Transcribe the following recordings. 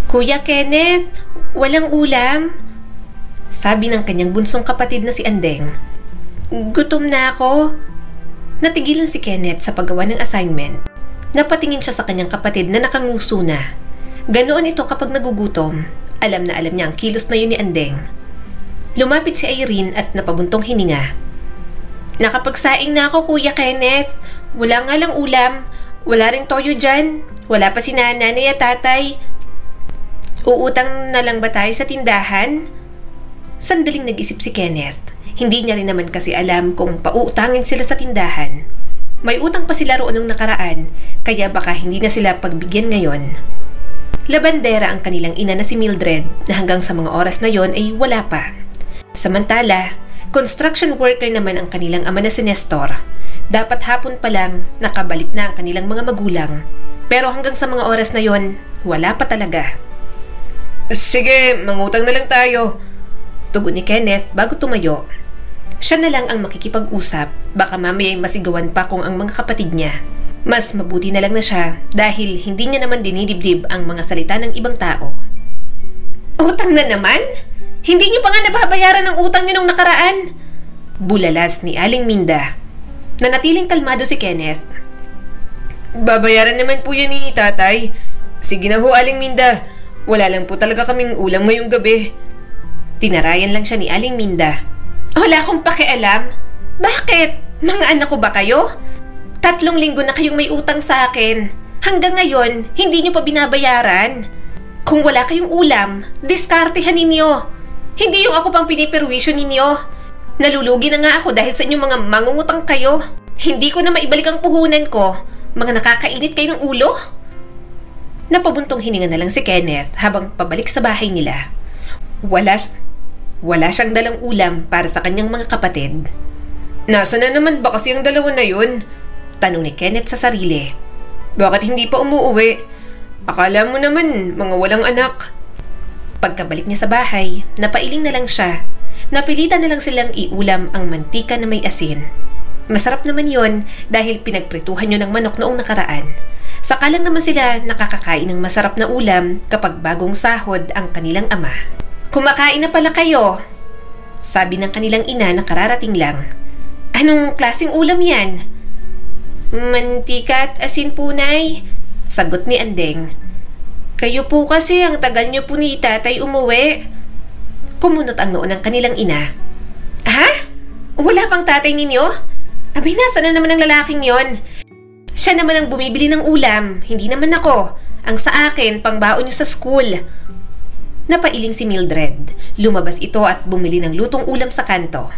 Kuya Kenneth, walang ulam? Sabi ng kanyang bunsong kapatid na si Andeng. Gutom na ako. Natigilan si Kenneth sa paggawa ng assignment. Napatingin siya sa kanyang kapatid na nakanguso na. Ganoon ito kapag nagugutom. Alam na alam niya ang kilos na yun ni Andeng. Lumapit si Irene at napabuntong hininga. Nakapagsaing na ako, Kuya Kenneth. Wala nga lang ulam. Wala ring toyo dyan. Wala pa si nanay at tatay. Uutang na lang ba tayo sa tindahan? Sandaling nag-isip si Kenneth. Hindi niya rin naman kasi alam kung pauutangin sila sa tindahan. May utang pa sila roon nung nakaraan, kaya baka hindi na sila pagbigyan ngayon. Labandera ang kanilang ina na si Mildred na hanggang sa mga oras na yon ay wala pa. Samantala, construction worker naman ang kanilang ama na si Nestor. Dapat hapon pa lang nakabalik na ang kanilang mga magulang. Pero hanggang sa mga oras na yon, wala pa talaga. Sige, mangutang na lang tayo. Tugon ni Kenneth bago tumayo. Siya na lang ang makikipag-usap, baka mamaya'y masigawan pa kung ang mga kapatid niya. Mas mabuti na lang na siya dahil hindi niya naman dinidibdib ang mga salita ng ibang tao. Utang na naman? Hindi niyo pa nga nababayaran ang utang niyo nung nakaraan? Bulalas ni Aling Minda. Nanatiling kalmado si Kenneth. Babayaran naman po yan ni tatay. Sige na ho, Aling Minda. Wala lang po talaga kaming ulam ngayong gabi. Tinarayan lang siya ni Aling Minda. Wala akong pakialam. Bakit? Mga anak ko ba kayo? 3 linggo na kayong may utang sa akin. Hanggang ngayon, hindi niyo pa binabayaran. Kung wala kayong ulam, diskartehan ninyo. Hindi yung ako pang piniperwisyo ninyo. Nalulugi na nga ako dahil sa inyong mga mangungutang kayo. Hindi ko na maibalik ang puhunan ko. Mga nakakainit kayo ng ulo. Napabuntong hininga na lang si Kenneth habang pabalik sa bahay nila. Wala siyang dalang ulam para sa kanyang mga kapatid. Nasaan na naman ba kasi ang dalawa na yun? Tanong ni Kenneth sa sarili. Bakit hindi pa umuuwi? Akala mo naman mga walang anak. Pagkabalik niya sa bahay, napailing na lang siya. Napilitan na lang silang iulam ang mantika na may asin. Masarap naman yon dahil pinagprituhan yun ng manok noong nakaraan. Saka lang naman sila nakakakain ng masarap na ulam kapag bagong sahod ang kanilang ama. Kumakain na pala kayo, sabi ng kanilang ina na kararating lang. Anong klaseng ulam yan? Mantika at asin po, Nay, sagot ni Andeng. Kayo po kasi ang tagal niyo po ni tatay umuwi. Kumunot ang noo ng kanilang ina. Ha? Wala pang tatay ninyo? Abay, nasa na naman ang lalaking yon? Siya naman ang bumibili ng ulam, hindi naman ako. Ang sa akin, pangbaon niyo sa school. Napailing si Mildred. Lumabas ito at bumili ng lutong ulam sa kanto.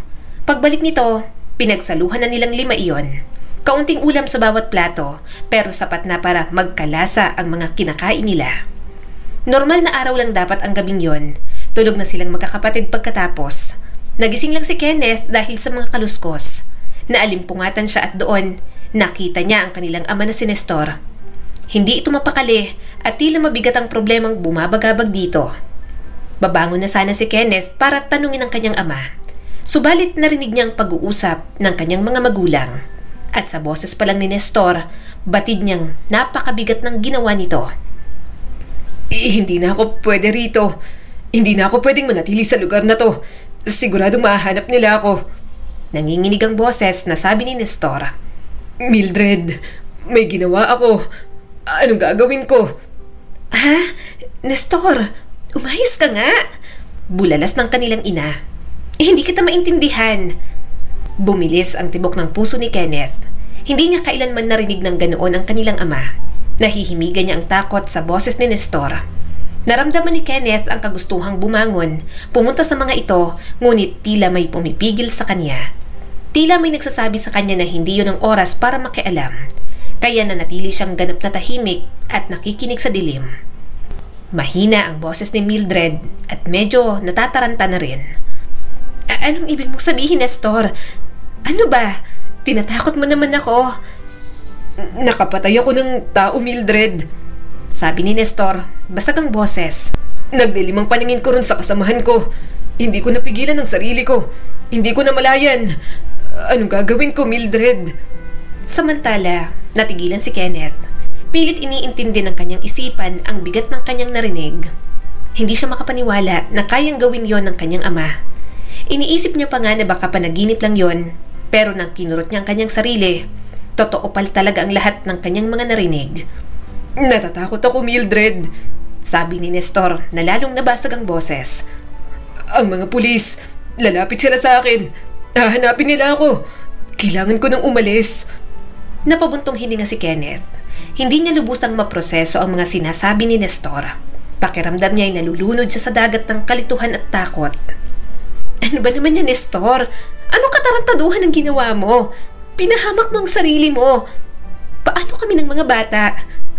Pagbalik nito, pinagsaluhan na nilang 5 iyon. Kaunting ulam sa bawat plato, pero sapat na para magkalasa ang mga kinakain nila. Normal na araw lang dapat ang gabing yon. Tulog na silang magkakapatid pagkatapos. Nagising lang si Kenneth dahil sa mga kaluskos. Naalimpungatan siya at doon, nakita niya ang kanilang ama na si Nestor. Hindi ito mapakali at tila mabigat ang problemang bumabagabag dito. Babangon na sana si Kenneth para tanungin ang kanyang ama. Subalit narinig niyang pag-uusap ng kanyang mga magulang. At sa boses pa lang ni Nestor, batid niyang napakabigat ng ginawa nito. Hindi na ako pwede rito. Hindi na ako pwedeng manatili sa lugar na to. Siguradong mahanap nila ako. Nanginginig ang boses na sabi ni Nestor. Mildred, may ginawa ako. Anong gagawin ko? Ha? Nestor, umayos ka nga. Bulalas ng kanilang ina. Hindi kita maintindihan. Bumilis ang tibok ng puso ni Kenneth. Hindi niya kailanman narinig ng ganoon ang kanilang ama. Nahihimigan niya ang takot sa boses ni Nestor. Naramdaman ni Kenneth ang kagustuhang bumangon, pumunta sa mga ito, ngunit tila may pumipigil sa kanya. Tila may nagsasabi sa kanya na hindi yun ang oras para makialam. Kaya nanatili siyang ganap na tahimik at nakikinig sa dilim. Mahina ang boses ni Mildred at medyo natataranta na rin. Anong ibig mong sabihin, Nestor? Ano ba? Tinatakot mo naman ako. Nakapatay ako ng tao, Mildred. Sabi ni Nestor, basag ang boses. Nagdilimang paningin ko ron sa kasamahan ko. Hindi ko napigilan ang sarili ko. Hindi ko namalayan. Anong gagawin ko, Mildred? Samantala, natigilan si Kenneth. Pilit iniintindi ng kanyang isipan ang bigat ng kanyang narinig. Hindi siya makapaniwala na kayang gawin yon ng kanyang ama. Iniisip niya pa nga na baka panaginip lang yon, pero nang kinurot niya ang kanyang sarili, totoo pala talaga ang lahat ng kanyang mga narinig. "Natatakot ako, Mildred," sabi ni Nestor na lalong nabasag ang boses. "Ang mga pulis, lalapit sila sa akin. Hahanapin nila ako. Kailangan ko nang umalis." Napabuntong hininga si Kenneth. Hindi niya lubusang maproseso ang mga sinasabi ni Nestor. Pakiramdam niya ay nalulunod siya sa dagat ng kalituhan at takot. "Ano ba naman yan, Nestor? Ano katarantaduhan ang ginawa mo? Pinahamak mo ang sarili mo. Paano kami ng mga bata?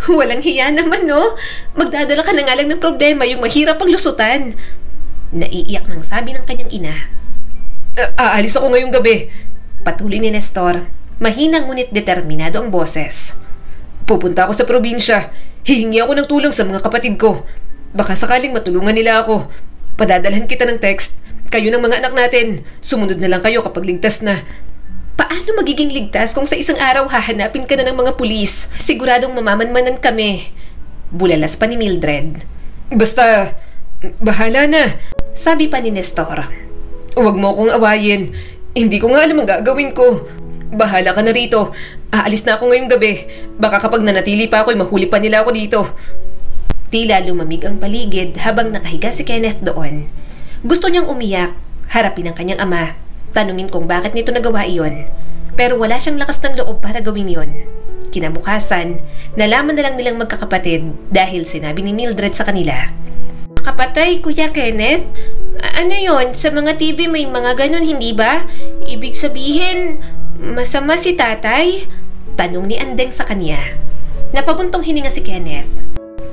Walang hiya naman, no? Magdadala ka na nga lang ng problema, yung mahirap ang lusutan." Naiiyak nang sabi ng kanyang ina. "Aalis ako ngayong gabi," patuloy ni Nestor. Mahinang ngunit determinado ang boses. "Pupunta ako sa probinsya. Hihingi ako ng tulong sa mga kapatid ko. Baka sakaling matulungan nila ako. Padadalhan kita ng text. Kayo ng mga anak natin. Sumunod na lang kayo kapag ligtas na." "Paano magiging ligtas kung sa isang araw hahanapin ka na ng mga pulis? Siguradong mamamanmanan kami." Bulalas pa ni Mildred. "Basta, bahala na," sabi pa ni Nestor. "Huwag mo akong awayin. Hindi ko nga alam ang gagawin ko. Bahala ka na rito. Aalis na ako ngayong gabi. Baka kapag nanatili pa ako'y mahuli pa nila ako dito." Tila lumamig ang paligid habang nakahiga si Kenneth doon. Gusto niyang umiyak, harapin ang kanyang ama, tanungin kung bakit nito nagawa iyon. Pero wala siyang lakas ng loob para gawin yon. Kinabukasan, nalaman na lang nilang magkakapatid dahil sinabi ni Mildred sa kanila. "Kapatay, Kuya Kenneth? Ano yon? Sa mga TV may mga ganun, hindi ba? Ibig sabihin, masama si tatay?" Tanong ni Andeng sa kanya. Napabuntong hininga si Kenneth.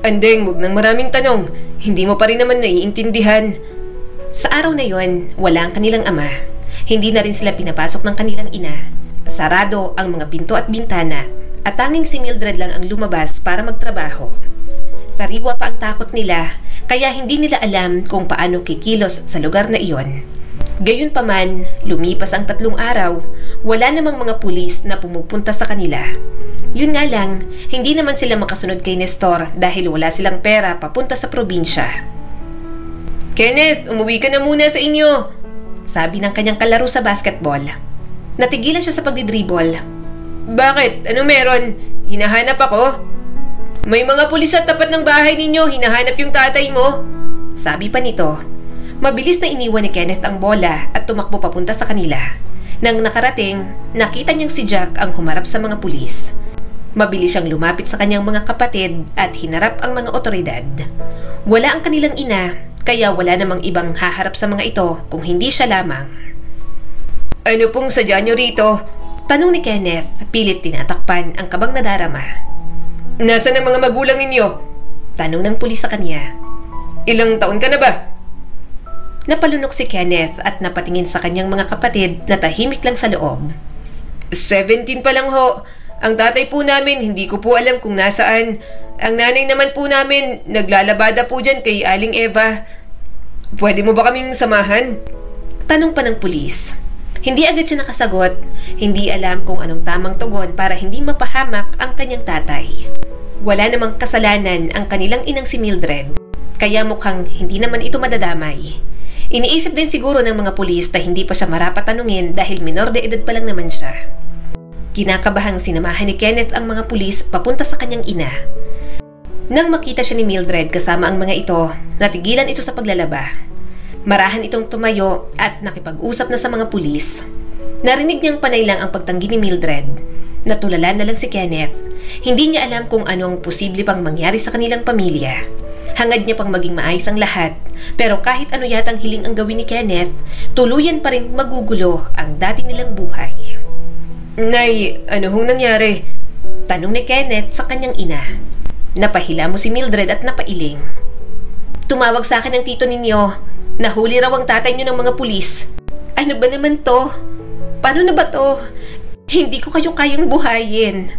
"Andeng, huwag nang maraming tanong. Hindi mo pa rin naman naiintindihan." Sa araw na yon, wala ang kanilang ama. Hindi na rin sila pinapasok ng kanilang ina. Sarado ang mga pinto at bintana at tanging si Mildred lang ang lumabas para magtrabaho. Sariwa pa ang takot nila, kaya hindi nila alam kung paano kikilos sa lugar na iyon. Gayunpaman, lumipas ang 3 araw, wala namang mga pulis na pumupunta sa kanila. Yun nga lang, hindi naman sila makasunod kay Nestor dahil wala silang pera papunta sa probinsya. "Kenneth, umuwi ka na muna sa inyo," sabi ng kanyang kalaro sa basketball. Natigilan siya sa pagdidribble. "Bakit? Ano meron? Hinahanap ako?" "May mga pulis sa tapat ng bahay ninyo, hinahanap yung tatay mo," sabi pa nito. Mabilis na iniwan ni Kenneth ang bola at tumakbo papunta sa kanila. Nang nakarating, nakita niyang si Jack ang humarap sa mga pulis. Mabilis siyang lumapit sa kanyang mga kapatid at hinarap ang mga otoridad. Wala ang kanilang ina, kaya wala namang ibang haharap sa mga ito kung hindi siya lamang. "Ano pong sadya niyo rito?" tanong ni Kenneth, pilit tinatakpan ang kabang nadarama. "Nasaan ang mga magulang ninyo?" tanong ng pulis sa kanya. "Ilang taon ka na ba?" Napalunok si Kenneth at napatingin sa kanyang mga kapatid na tahimik lang sa loob. 17 pa lang ho. Ang tatay po namin, hindi ko po alam kung nasaan. Ang nanay naman po namin, naglalabada po dyan kay Aling Eva. Pwede mo ba kaming samahan?" Tanong pa ng pulis. Hindi agad siya nakasagot. Hindi alam kung anong tamang tugon para hindi mapahamak ang kanyang tatay. Wala namang kasalanan ang kanilang inang si Mildred, kaya mukhang hindi naman ito madadamay. Iniisip din siguro ng mga pulis na hindi pa siya marapat tanungin dahil minor de edad pa lang naman siya. Kinakabahang sinamahan ni Kenneth ang mga pulis papunta sa kanyang ina. Nang makita siya ni Mildred kasama ang mga ito, natigilan ito sa paglalaba. Marahan itong tumayo at nakipag-usap na sa mga pulis. Narinig niyang panay lang ang pagtanggi ni Mildred. Natulala na lang si Kenneth. Hindi niya alam kung ano ang posible pang mangyari sa kanilang pamilya. Hangad niya pang maging maayos ang lahat, pero kahit ano yatang hiling ang gawin ni Kenneth, tuluyan pa rin magugulo ang dati nilang buhay. "Nay, ano hong nangyari?" tanong ni Kenneth sa kanyang ina. Napahila mo si Mildred at napailing. "Tumawag sa akin ang tito ninyo. Nahuli raw ang tatay niyo ng mga pulis." "Ano ba naman to? Paano na ba to? Hindi ko kayo kayang buhayin."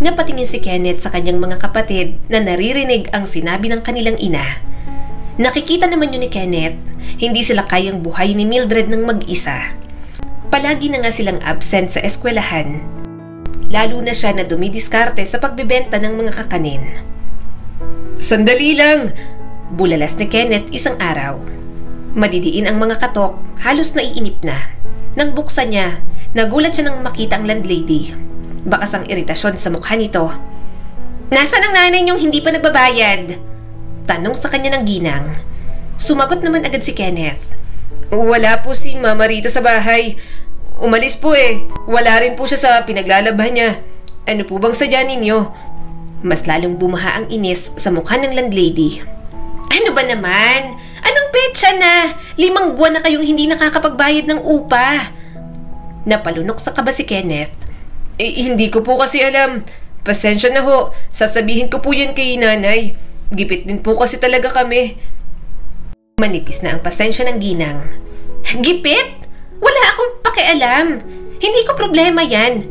Napatingin si Kenneth sa kanyang mga kapatid na naririnig ang sinabi ng kanilang ina. Nakikita naman yun ni Kenneth, hindi sila kayang buhay ni Mildred ng mag-isa. Palagi na nga silang absent sa eskwelahan. lalo na siya na dumidiskarte sa pagbebenta ng mga kakanin. "Sandali lang!" bulalas ni Kenneth isang araw. Madidiin ang mga katok, halos naiinip na. Nang buksan niya, nagulat siya nang makita ang landlady. Bakas ang iritasyon sa mukha nito. "Nasaan ang nanay niyong hindi pa nagbabayad?" tanong sa kanya ng ginang. Sumagot naman agad si Kenneth. "Wala po si Mama rito sa bahay. Umalis po eh. Wala rin po siya sa pinaglalabhan niya. Ano po bang sadya ninyo?" Mas lalong bumaha ang inis sa mukha ng landlady. "Ano ba naman? Anong petsa na? 5 buwan na kayong hindi nakakapagbayad ng upa." Napalunok sa kaba si Kenneth. Hindi ko po kasi alam. Pasensya na ho. Sasabihin ko po yan kay nanay. Gipit din po kasi talaga kami." Manipis na ang pasensya ng ginang. "Gipit? Wala akong pakialam. Hindi ko problema yan.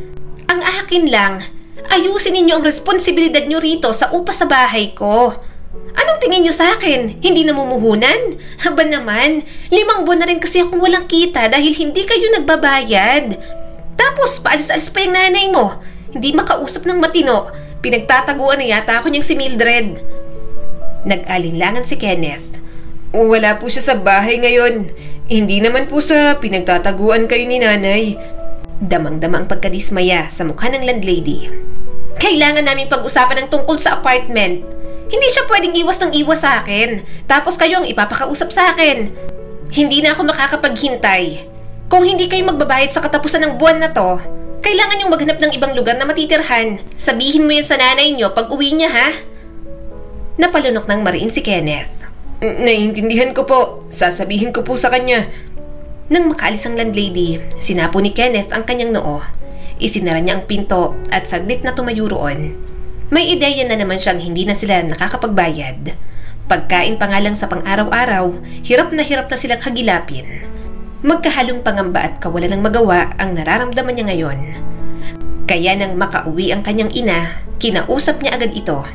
Ang akin lang, ayusin ninyo ang responsibilidad nyo rito sa upa sa bahay ko. Anong tingin nyo sa akin? Hindi namumuhunan? Haba naman, 5 buwan na rin kasi akong walang kita dahil hindi kayo nagbabayad. Tapos paalis-alis pa yung nanay mo. Hindi makausap ng matino. Pinagtataguan na yata ako niyang si Mildred." Nag-alinlangan si Kenneth. "Wala po siya sa bahay ngayon. Hindi naman po sa pinagtataguan kayo ni nanay." Damang-dama ang pagkadismaya sa mukha ng landlady. "Kailangan namin pag-usapan ng tungkol sa apartment. Hindi siya pwedeng iwas ng iwas sa akin. Tapos kayo ang ipapakausap sa akin. Hindi na ako makakapaghintay. Kung hindi kayo magbabayad sa katapusan ng buwan na to, kailangan niyong maghanap ng ibang lugar na matitirhan. Sabihin mo yan sa nanay niyo pag uwi niya, ha?" Napalunok ng mariin si Kenneth. "Naiintindihan ko po. Sasabihin ko po sa kanya." Nang makaalis ang landlady, sinapo ni Kenneth ang kanyang noo. Isinara niya ang pinto at saglit na tumayo roon. May ideya na naman siyang hindi na sila nakakapagbayad. Pagkain pa nga lang sa pang-araw-araw, hirap na silang hagilapin. Magkahalong pangamba at kawalan ng magawa ang nararamdaman niya ngayon. Kaya nang makauwi ang kanyang ina, kinausap niya agad ito.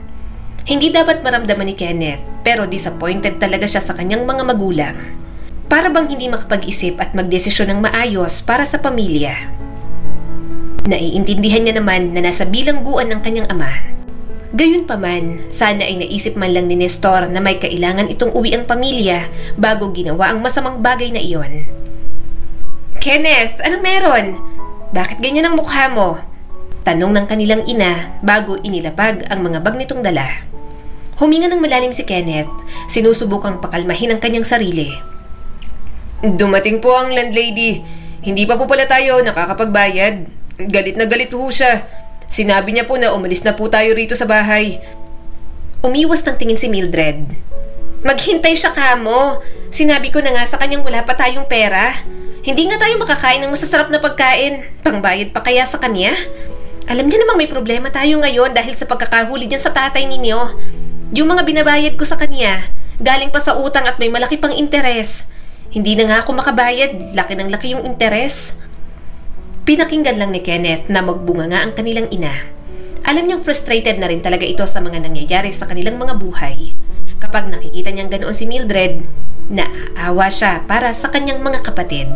Hindi dapat maramdaman ni Kenneth, pero disappointed talaga siya sa kanyang mga magulang. Para bang hindi makapag-isip at magdesisyon ng maayos para sa pamilya. Naiintindihan niya naman na nasa bilangguan ng kanyang ama. Gayunpaman, sana ay naisip man lang ni Nestor na may kailangan itong uwi ang pamilya bago ginawa ang masamang bagay na iyon. "Kenneth, anong meron? Bakit ganyan ang mukha mo?" tanong ng kanilang ina bago inilapag ang mga bag nitong dala. Huminga ng malalim si Kenneth, sinusubukang pakalmahin ang kanyang sarili. "Dumating po ang landlady. Hindi pa po pala tayo nakakapagbayad. Galit na galit po siya. Sinabi niya po na umalis na po tayo rito sa bahay." Umiwas ng tingin si Mildred. "Maghintay siya kamo. Sinabi ko na nga sa kanyang wala pa tayong pera. Hindi nga tayo makakain ng masasarap na pagkain. Pangbayad pa kaya sa kanya? Alam niya namang may problema tayo ngayon dahil sa pagkakahuli niyan sa tatay ninyo. Yung mga binabayad ko sa kanya, galing pa sa utang at may malaki pang interes. Hindi na nga ako makabayad, laki ng laki yung interes." Pinakinggan lang ni Kenneth na magbunga nga ang kanilang ina. Alam niyang frustrated na rin talaga ito sa mga nangyayari sa kanilang mga buhay. Kapag nakikita niyang ganoon si Mildred, naaawa siya para sa kanyang mga kapatid.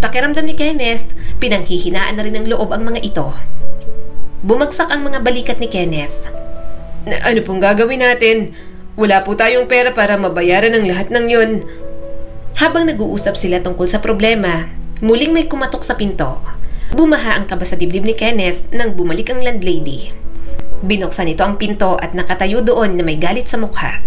Pakiramdam ni Kenneth, pinanghihinaan na rin ng loob ang mga ito. Bumagsak ang mga balikat ni Kenneth. "Ano pong gagawin natin? Wala po tayong pera para mabayaran ang lahat ng yun." Habang nag-uusap sila tungkol sa problema, muling may kumatok sa pinto. Bumaha ang kaba sa dibdib ni Kenneth nang bumalik ang landlady. Binuksan nito ang pinto at nakatayo doon na may galit sa mukha.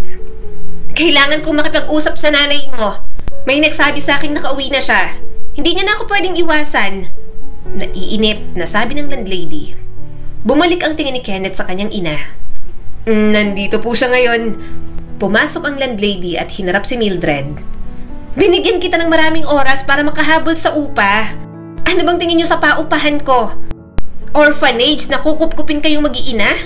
"Kailangan kong makipag-usap sa nanay mo. May nagsabi sa akin nakauwi na siya. Hindi niya na ako pwedeng iwasan." Naiinip na sabi ng landlady. Bumalik ang tingin ni Kenneth sa kanyang ina. "Nandito po siya ngayon." Pumasok ang landlady at hinarap si Mildred. "Binigyan kita ng maraming oras para makahabol sa upa. Ano bang tingin niyo sa paupahan ko? Orphanage na kukupkupin kayong mag-iina?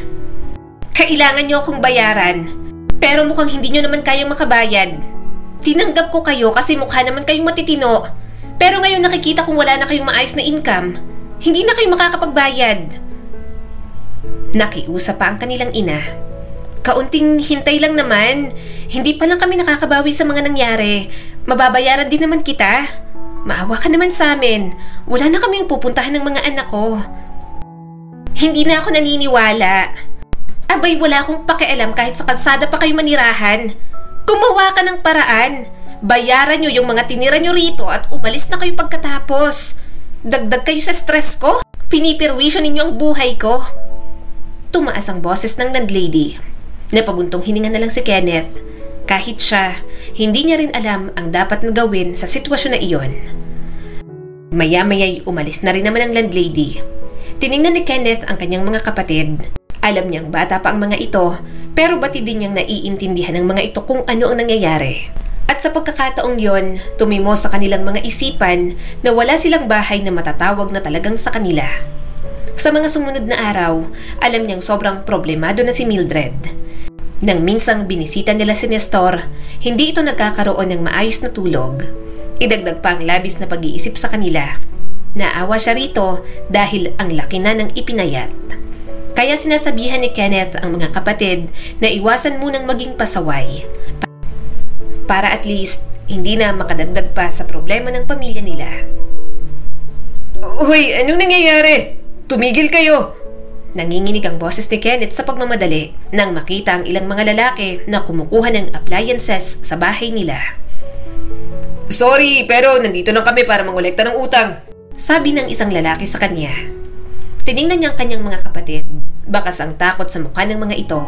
Kailangan niyo akong bayaran, pero mukhang hindi niyo naman kayang makabayad. Tinanggap ko kayo kasi mukha naman kayong matitino, pero ngayon nakikita kong wala na kayong maayos na income. Hindi na kayo makakapagbayad." Nakiusap pa ang kanilang ina. "Kaunting hintay lang naman. Hindi pa lang kami nakakabawi sa mga nangyari. Mababayaran din naman kita. Maawa ka naman sa amin. Wala na kaming pupuntahan ng mga anak ko." Hindi na ako naniniwala. Abay, wala akong pakialam kahit sa kalsada pa kayo manirahan. Gumawa ka ng paraan. Bayaran nyo yung mga tinira nyo rito at umalis na kayo pagkatapos. Dagdag kayo sa stress ko. Pinipirwisyo ninyo ang buhay ko. Tumaas ang boses ng landlady. Napabuntong hininga na lang si Kenneth. Kahit siya, hindi niya rin alam ang dapat na gawin sa sitwasyon na iyon. Maya-maya'y umalis na rin naman ang landlady. Tiningnan ni Kenneth ang kanyang mga kapatid. Alam niyang bata pa ang mga ito, pero batid din niyang naiintindihan ng mga ito kung ano ang nangyayari. At sa pagkakataong yon, tumimo sa kanilang mga isipan na wala silang bahay na matatawag na talagang sa kanila. Sa mga sumunod na araw, alam niyang sobrang problemado na si Mildred. Nang minsang binisita nila si Nestor, hindi ito nagkakaroon ng maayos na tulog. Idagdag pa ang labis na pag-iisip sa kanila. Naawa siya rito dahil ang laki na ng ipinayat. Kaya sinasabihan ni Kenneth ang mga kapatid na iwasan munang maging pasaway. Para at least hindi na makadagdag pa sa problema ng pamilya nila. Hoy, anong nangyayari? Tumigil kayo! Nanginginig ang boses ni Kenneth sa pagmamadali nang makita ang ilang mga lalaki na kumukuha ng appliances sa bahay nila. Sorry, pero nandito lang kami para mangolekta ng utang, sabi ng isang lalaki sa kanya. Tiningnan niya ang kanyang mga kapatid, bakas ang takot sa mukha ng mga ito.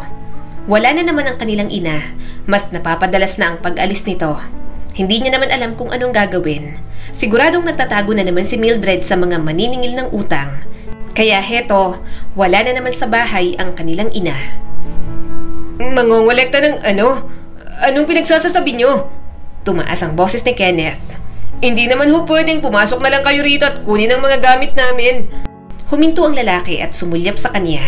Wala na naman ang kanilang ina, mas napapadalas na ang pag-alis nito. Hindi niya naman alam kung anong gagawin. Siguradong nagtatago na naman si Mildred sa mga maniningil ng utang. Kaya heto, wala na naman sa bahay ang kanilang ina. Mangongolekta ng ano? Anong pinagsasasabi nyo? Tumaas ang boses ni Kenneth. Hindi naman ho pwedeng pumasok na lang kayo rito at kunin ang mga gamit namin. Huminto ang lalaki at sumulyap sa kanya.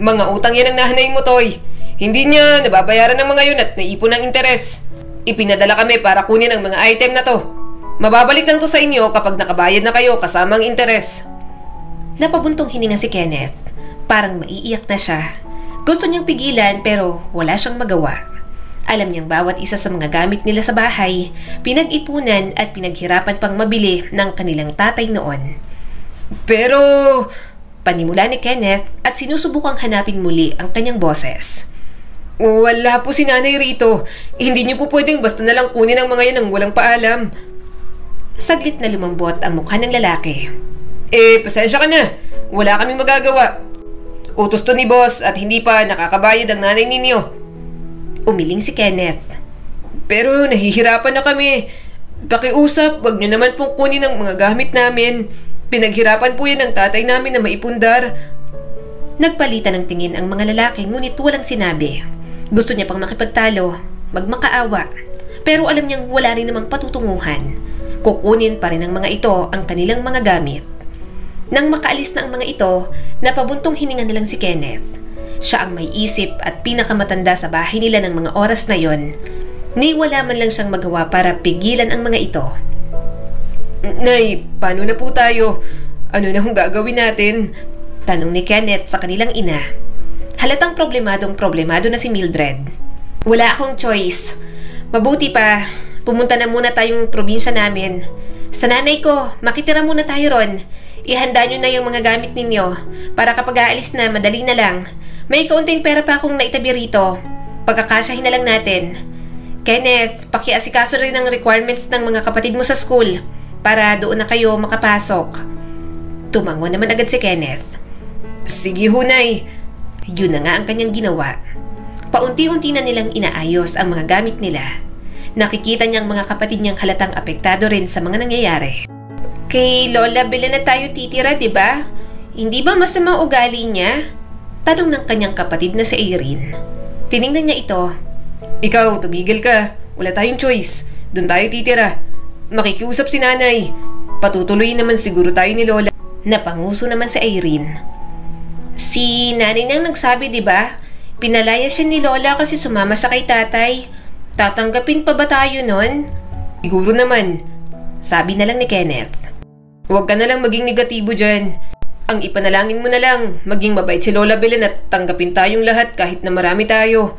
Mga utang yan ang nahanay mo, Toy. Hindi niya nababayaran ng mga yun at naipon ng interes. Ipinadala kami para kunin ang mga item na to. Mababalik lang to sa inyo kapag nakabayad na kayo kasama ang interes. Napabuntong hininga si Kenneth. Parang maiiyak na siya. Gusto niyang pigilan pero wala siyang magawa. Alam niyang bawat isa sa mga gamit nila sa bahay, pinag-ipunan at pinaghirapan pang mabili ng kanilang tatay noon. Pero, panimula ni Kenneth at sinusubukang hanapin muli ang kanyang boses. Wala po si nanay rito. Hindi niyo po pwedeng basta na lang kunin ang mga yan ng walang paalam. Saglit na lumambot ang mukha ng lalaki. Pasensya ka na. Wala kaming magagawa. Utos to ni boss at hindi pa nakakabayad ang nanay ninyo. Umiling si Kenneth. Pero nahihirapan na kami. Pakiusap, wag niyo naman pong kunin ang mga gamit namin. Pinaghirapan po yan ng tatay namin na maipundar. Nagpalitan ng tingin ang mga lalaki ngunit walang sinabi. Gusto niya pang makipagtalo, magmakaawa. Pero alam niyang wala rin namang patutunguhan. Kukunin pa rin ng mga ito ang kanilang mga gamit. Nang makaalis na ang mga ito, napabuntong hininga na lang si Kenneth. Siya ang may isip at pinakamatanda sa bahay nila ng mga oras na yon. Ni wala man lang siyang magawa para pigilan ang mga ito. Nay, paano na po tayo? Ano na hong gagawin natin? Tanong ni Kenneth sa kanilang ina. Halatang problemado na si Mildred. Wala akong choice. Mabuti pa, pumunta na muna tayong probinsya namin. Sa nanay ko, makitira muna tayo ron. Ihanda nyo na yung mga gamit ninyo para kapag aalis na, madali na lang. May kaunting pera pa akong naitabi rito. Pagkakasyahin na lang natin. Kenneth, pakiasikaso rin ang requirements ng mga kapatid mo sa school para doon na kayo makapasok. Tumango naman agad si Kenneth. Sige hunay. Yun na nga ang kanyang ginawa. Paunti-unti na nilang inaayos ang mga gamit nila. Nakikita niyang mga kapatid niyang halatang apektado rin sa mga nangyayari. Kay Lola Belen na tayo titira, diba? Hindi ba masama ugali niya? Tanong ng kanyang kapatid na si Irene. Tiningnan niya ito. Ikaw, tumigil ka. Wala tayong choice. Doon tayo titira. Makikiusap si nanay. Patutuloy naman siguro tayo ni Lola. Napanguso naman si Irene. Si nanay nang nagsabi, diba? Pinalaya siya ni Lola kasi sumama siya kay tatay. Tatanggapin pa ba tayo nun? Siguro naman. Sabi na lang ni Kenneth. Huwag ka na lang maging negatibo dyan. Ang ipanalangin mo na lang, maging mabait si Lola Belen at tanggapin tayong lahat kahit na marami tayo.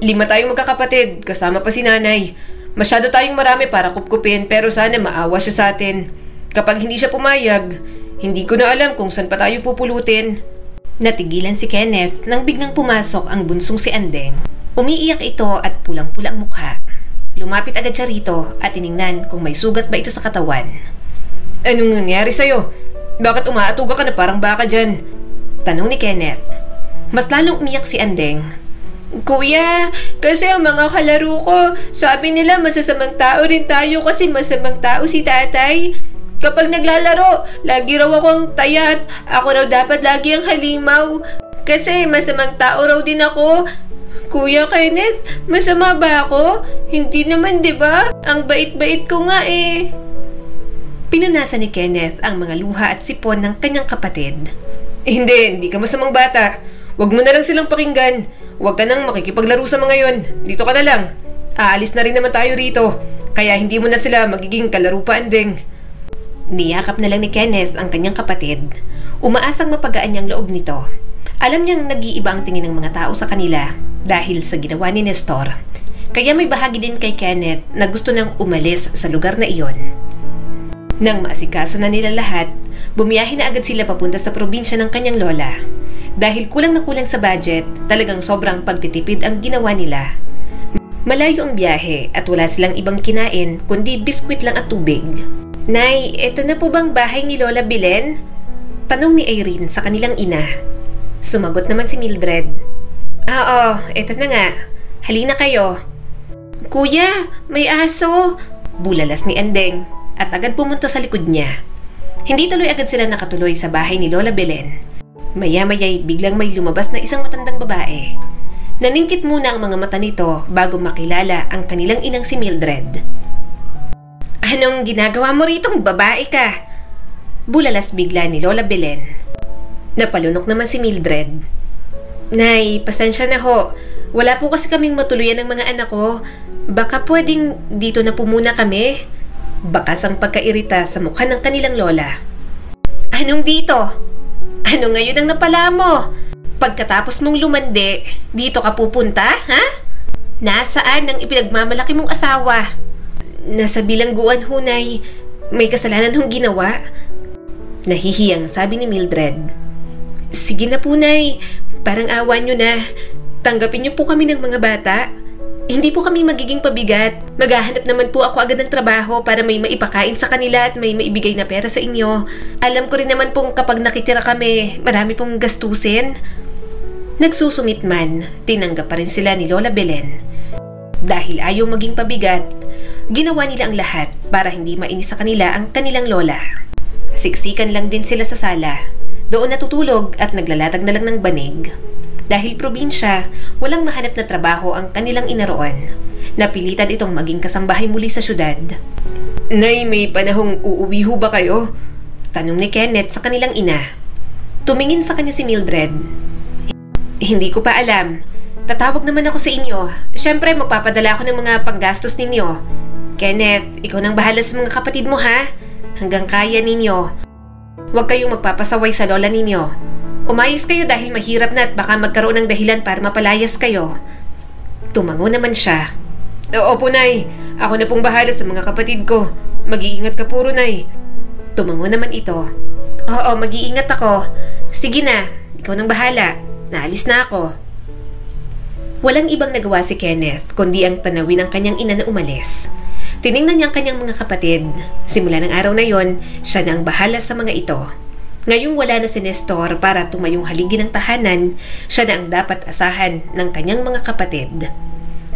5 tayong magkakapatid, kasama pa si nanay. Masyado tayong marami para kupkupin pero sana maawa siya sa atin. Kapag hindi siya pumayag, hindi ko na alam kung saan pa tayo pupulutin. Natigilan si Kenneth nang biglang pumasok ang bunsong si Andeng. Umiiyak ito at pulang-pula ang mukha. Lumapit agad siya rito at tiningnan kung may sugat ba ito sa katawan. Anong nangyari sa'yo? Bakit umaatuga ka na parang baka dyan? Tanong ni Kenneth. Mas lalong umiyak si Andeng. Kuya, kasi ang mga kalaro ko, sabi nila masasamang tao rin tayo kasi masamang tao si tatay. Kapag naglalaro, lagi raw akong taya at ako raw dapat lagi ang halimaw. Kasi masamang tao raw din ako. Kuya Kenneth, masama ba ako? Hindi naman, di ba? Ang bait-bait ko nga eh. Pinunasan ni Kenneth ang mga luha at sipon ng kanyang kapatid. Hindi ka masamang bata. Huwag mo na lang silang pakinggan. Huwag ka nang makikipaglaro sa mga yon. Dito ka na lang. Aalis na rin naman tayo rito. Kaya hindi mo na sila magiging kalaro pa, Andeng. Niyakap na lang ni Kenneth ang kanyang kapatid. Umaasang mapagaan niyang loob nito. Alam niyang nag-iiba ang tingin ng mga tao sa kanila dahil sa ginawa ni Nestor. Kaya may bahagi din kay Kenneth na gusto nang umalis sa lugar na iyon. Nang maasikaso na nila lahat, bumiyahe na agad sila papunta sa probinsya ng kanyang lola. Dahil kulang na kulang sa budget, talagang sobrang pagtitipid ang ginawa nila. Malayo ang biyahe at wala silang ibang kinain kundi biskwit lang at tubig. Nay, eto na po bang bahay ni Lola Belen? Tanong ni Irene sa kanilang ina. Sumagot naman si Mildred. Oo, eto na nga. Halina kayo. Kuya, may aso. Bulalas ni Andeng at agad pumunta sa likod niya. Hindi tuloy agad sila nakatuloy sa bahay ni Lola Belen. Maya-maya'y biglang may lumabas na isang matandang babae. Naningkit muna ang mga mata nito bago makilala ang kanilang inang si Mildred. Anong ginagawa mo ritong babae ka? Bulalas bigla ni Lola Belen. Napalunok naman si Mildred. Nay, pasensya na ho. Wala po kasi kaming matuluyan ng mga anak ko. Baka pwedeng dito na po muna kami? Bakas ang pagkairita sa mukha ng kanilang lola. Anong dito? Ano ngayon ang napala mo? Pagkatapos mong lumande, dito ka pupunta, ha? Nasaan ang ipinagmamalaki mong asawa? Nasa bilangguan ho, Nay. May kasalanan hong ginawa. Nahihiyang sabi ni Mildred. Sige na po, Nay. Parang awa nyo na. Tanggapin nyo po kami ng mga bata. Hindi po kami magiging pabigat. Maghahanap naman po ako agad ng trabaho para may maipakain sa kanila at may maibigay na pera sa inyo. Alam ko rin naman pong kapag nakitira kami, marami pong gastusin. Nagsusungit man, tinanggap pa rin sila ni Lola Belen. Dahil ayaw maging pabigat, ginawa nila ang lahat para hindi mainis sa kanila ang kanilang lola. Siksikan lang din sila sa sala. Doon natutulog at naglalatag na lang ng banig. Dahil probinsya, walang mahanap na trabaho ang kanilang inaroon. Napilitan itong maging kasambahay muli sa syudad. Nay, may panahong uuwi ho ba kayo? Tanong ni Kenneth sa kanilang ina. Tumingin sa kanya si Mildred. Hindi ko pa alam. Tatawag naman ako sa inyo. Siyempre, magpapadala ako ng mga panggastos ninyo. Kenneth, ikaw nang bahala sa mga kapatid mo, ha? Hanggang kaya ninyo. Huwag kayong magpapasaway sa lola ninyo. Umayos kayo dahil mahirap na at baka magkaroon ng dahilan para mapalayas kayo. Tumango naman siya. Opo, Nay. Ako na pong bahala sa mga kapatid ko. Mag-iingat ka puro, Nay. Tumango naman ito. Oo, mag-iingat ako. Sige na, ikaw nang bahala. Naalis na ako. Walang ibang nagawa si Kenneth kundi ang tanawin ng kanyang ina na umalis. Tiningnan niya ang kanyang mga kapatid. Simula ng araw na yon, siya na ang bahala sa mga ito. Ngayong wala na si Nestor para tumayong haligi ng tahanan, siya na ang dapat asahan ng kanyang mga kapatid.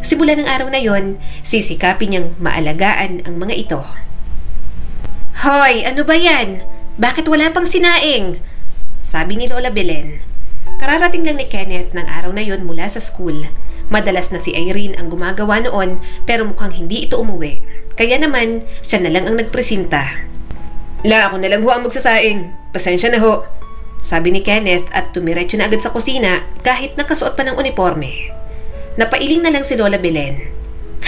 Simula ng araw na yon, sisikapin niyang maalagaan ang mga ito. Hoy, ano ba yan? Bakit wala pang sinaing? Sabi ni Lola Belen. Kararating lang ni Kenneth ng araw na yon mula sa school. Madalas na si Irene ang gumagawa noon pero mukhang hindi ito umuwi. Kaya naman, siya na lang ang nagpresenta. La, ako na lang ho ang magsasaing. Pasensya na ho. Sabi ni Kenneth at tumiretso na agad sa kusina kahit nakasuot pa ng uniforme. Napailing na lang si Lola Belen.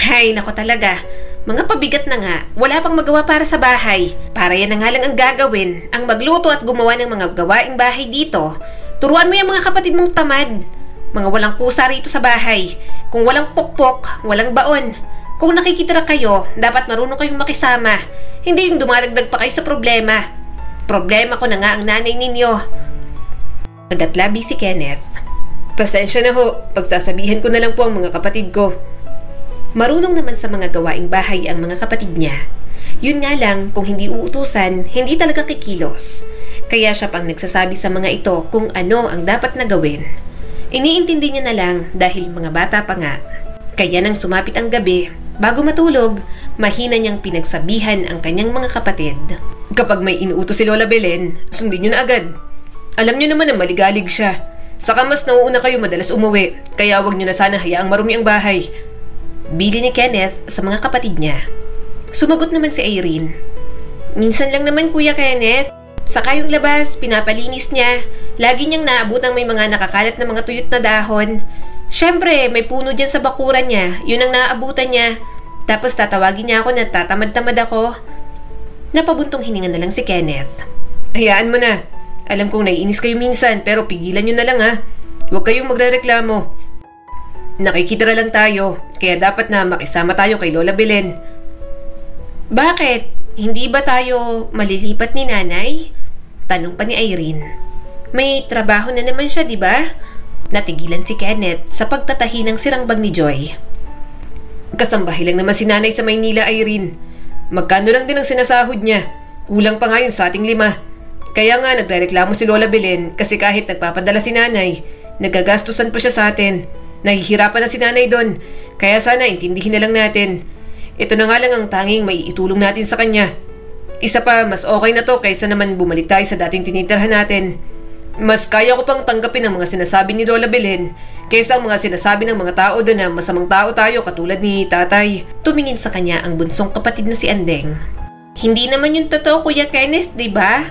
Hay, nako talaga. Mga pabigat na nga, wala pang magawa para sa bahay. Para yan na nga lang ang gagawin, ang magluto at gumawa ng mga gawaing bahay dito. Turuan mo yung mga kapatid mong tamad. Mga walang kusa rito sa bahay. Kung walang pokpok, walang baon. Kung nakikitira kayo, dapat marunong kayong makisama. Hindi yung dumaragdag pa kayo sa problema. Problema ko na nga ang nanay ninyo. Agatlabi si Kenneth. Pasensya na ho, pagsasabihan ko na lang po ang mga kapatid ko. Marunong naman sa mga gawaing bahay ang mga kapatid niya. Yun nga lang, kung hindi uutusan, hindi talaga kikilos. Kaya siya pang nagsasabi sa mga ito kung ano ang dapat na gawin. Iniintindi niya na lang dahil mga bata pa nga. Kaya nang sumapit ang gabi, bago matulog, mahina niyang pinagsabihan ang kanyang mga kapatid. Kapag may inuutos si Lola Belen, sundin niyo na agad. Alam niyo naman na maligalig siya. Saka mas nauuna kayo madalas umuwi, kaya wag niyo na sana hayaang marumi ang bahay. Bili ni Kenneth sa mga kapatid niya. Sumagot naman si Irene. Minsan lang naman Kuya Kenneth. Saka yung labas, pinapalinis niya. Lagi niyang naabot ang may mga nakakalat na mga tuyot na dahon. Siyempre, may puno dyan sa bakuran niya. Yun ang naaabutan niya. Tapos tatawagin niya ako na tatamad-tamad ako. Napabuntong hininga na lang si Kenneth. Hayaan mo na. Alam kong naiinis kayo minsan pero pigilan niyo na lang ha. Huwag kayong magrereklamo. Nakikitira lang tayo, kaya dapat na makisama tayo kay Lola Belen. Bakit? Hindi ba tayo malilipat ni Nanay? Tanong pa ni Irene. May trabaho na naman siya, di ba? Natigilan si Kenneth sa pagtatahi ng sirangbag ni Joy. Kasambahay lang naman si Nanay sa Maynila, Irene. Magkano lang din ang sinasahod niya? Kulang pa nga yun sa ating 5. Kaya nga nagrereklamo si Lola Belen kasi kahit nagpapadala si Nanay, nagagastusan pa siya sa atin. Nahihirapan na si Nanay doon, kaya sana intindihin na lang natin. Ito na nga lang ang tanging maiitulong natin sa kanya. Isa pa, mas okay na to kaysa naman bumalik tayo sa dating tinitirhan natin. Mas kaya ko pang tanggapin ang mga sinasabi ni Lola Belen kaysa ang mga sinasabi ng mga tao doon na masamang tao tayo katulad ni Tatay. Tumingin sa kanya ang bunsong kapatid na si Andeng. Hindi naman yung totoo, Kuya Kenneth, di ba?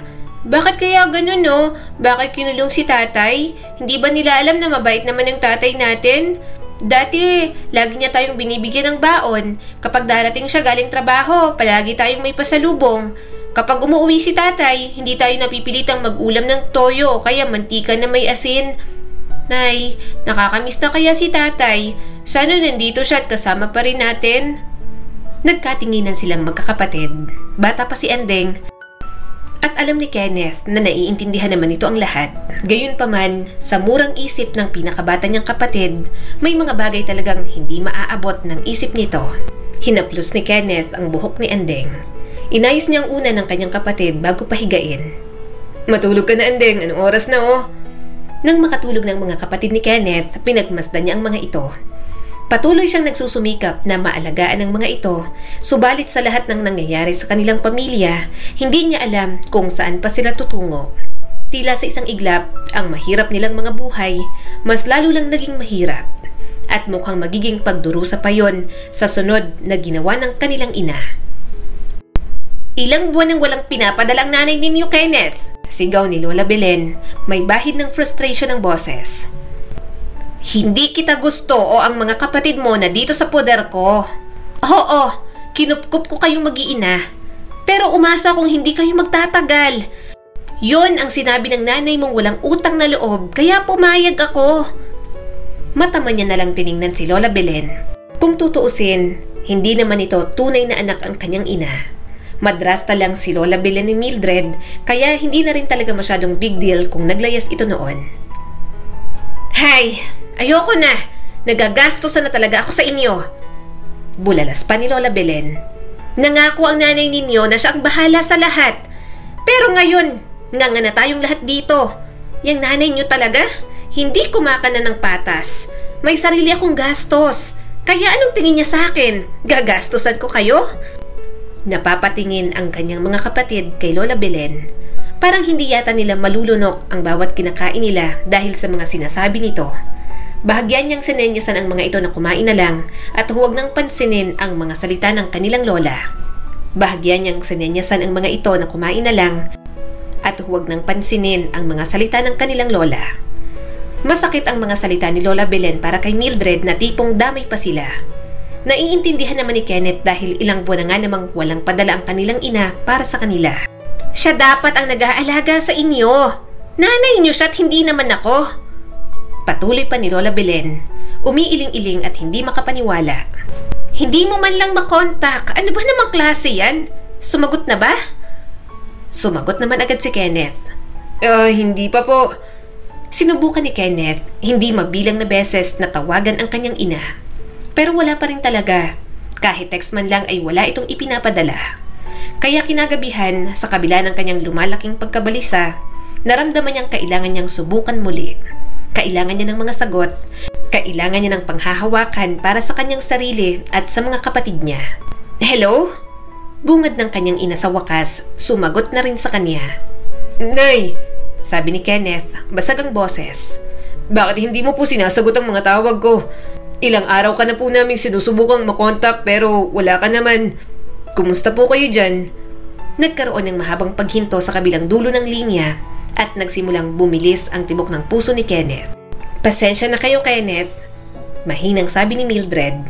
Bakit kaya ganun, no? Bakit kinulong si Tatay? Hindi ba nila alam na mabait naman ang tatay natin? Dati, lagi niya tayong binibigyan ng baon. Kapag darating siya galing trabaho, palagi tayong may pasalubong. Kapag umuwi si Tatay, hindi tayo napipilitang mag-ulam ng toyo, kaya mantika na may asin. Nay, nakakamiss na kaya si Tatay. Sana nandito siya at kasama pa rin natin. Nagkatinginan silang magkakapatid. Bata pa si Andeng. At alam ni Kenneth na naiintindihan naman ito ang lahat. Gayunpaman, sa murang isip ng pinakabata niyang kapatid, may mga bagay talagang hindi maaabot ng isip nito. Hinaplos ni Kenneth ang buhok ni Andeng. Inayos niyang una ng kanyang kapatid bago pahigain. Matulog ka na, Andeng. Anong oras na oh? Nang makatulog ng mga kapatid ni Kenneth, pinagmasdan niya ang mga ito. Patuloy siyang nagsusumikap na maalagaan ang mga ito, subalit sa lahat ng nangyayari sa kanilang pamilya, hindi niya alam kung saan pa sila tutungo. Tila sa isang iglap, ang mahirap nilang mga buhay, mas lalo lang naging mahirap. At mukhang magiging pagdurusa pa yon sa sunod na ginawa ng kanilang ina. Ilang buwan nang walang pinapadalang nanay ninyo, Kenneth! Sigaw ni Lola Belen, may bahid ng frustration ng boses. Hindi kita gusto o ang mga kapatid mo na dito sa poder ko. Oo, kinupkup ko kayong mag-iina. Pero umasa kung hindi kayo magtatagal. Yon ang sinabi ng nanay mong walang utang na loob, kaya pumayag ako. Mata man niya na lang tiningnan si Lola Belen. Kung tutuusin, hindi naman ito tunay na anak ang kanyang ina. Madrasta lang si Lola Belen ni Mildred, kaya hindi na rin talaga masyadong big deal kung naglayas ito noon. Hay! Ayoko na! Nagagastosan na talaga ako sa inyo! Bulalas pa ni Lola Belen. Nangako ang nanay ninyo na siya ang bahala sa lahat. Pero ngayon, nga na tayong lahat dito. Yang nanay nyo talaga? Hindi kumakanan ng patas. May sarili akong gastos. Kaya anong tingin niya sa akin? Gagastosan ko kayo? Napapatingin ang kanyang mga kapatid kay Lola Belen. Parang hindi yata nila malulunok ang bawat kinakain nila dahil sa mga sinasabi nito. Bahagyan niyang sinenyasan ang mga ito na kumain na lang at huwag nang pansinin ang mga salita ng kanilang lola. Bahagyan niyang sinenyasan ang mga ito na kumain na lang at huwag nang pansinin ang mga salita ng kanilang lola. Masakit ang mga salita ni Lola Belen para kay Mildred na tipong damay pa sila. Naiintindihan naman ni Kenneth dahil ilang buwan na nga namang walang padala ang kanilang ina para sa kanila. Siya dapat ang nag-aalaga sa inyo. Nanay niyo siya at hindi naman ako. Patuloy pa ni Lola Belen, umiiling-iling at hindi makapaniwala. Hindi mo man lang makontak. Ano ba namang klase yan? Sumagot na ba? Sumagot naman agad si Kenneth. Hindi pa po. Sinubukan ni Kenneth hindi mabilang na beses na tawagan ang kanyang ina. Pero wala pa rin talaga. Kahit text man lang ay wala itong ipinapadala. Kaya kinagabihan, sa kabila ng kanyang lumalaking pagkabalisa, naramdaman niyang kailangan niyang subukan muli. Kailangan niya ng mga sagot. Kailangan niya ng panghahawakan para sa kanyang sarili at sa mga kapatid niya. Hello? Bungad ng kanyang ina sa wakas, sumagot na rin sa kanya. Nay, sabi ni Kenneth, basag ang boses. Bakit hindi mo po sinasagot ang mga tawag ko? Ilang araw ka na po naming sinusubukang makontak pero wala ka naman. Kumusta po kayo dyan? Nagkaroon ng mahabang paghinto sa kabilang dulo ng linya at nagsimulang bumilis ang tibok ng puso ni Kenneth. Pasensya na kayo, Kenneth, mahinang sabi ni Mildred.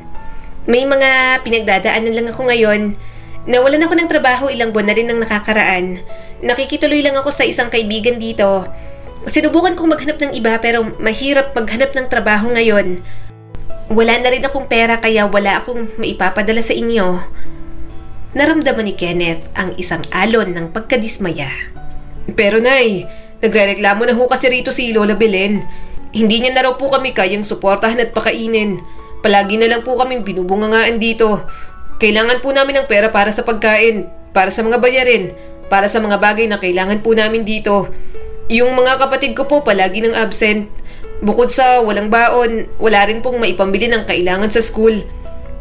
May mga pinagdadaanan lang ako ngayon. Nawalan ako ng trabaho, ilang buwan na rin ang nakakaraan. Nakikituloy lang ako sa isang kaibigan dito. Sinubukan kong maghanap ng iba pero mahirap maghanap ng trabaho ngayon. Wala na rin akong pera kaya wala akong maipapadala sa inyo. Naramdaman ni Kenneth ang isang alon ng pagkadismaya. Pero Nay, nagrereklamo na ho kasi rito si Lola Belen. Hindi niya na raw po kami kayang suportahan at pakainin. Palagi na lang po kaming binubungangaan dito. Kailangan po namin ng pera para sa pagkain, para sa mga bayarin, para sa mga bagay na kailangan po namin dito. Yung mga kapatid ko po palagi nang absent. Bukod sa walang baon, wala rin pong maipambili ng kailangan sa school.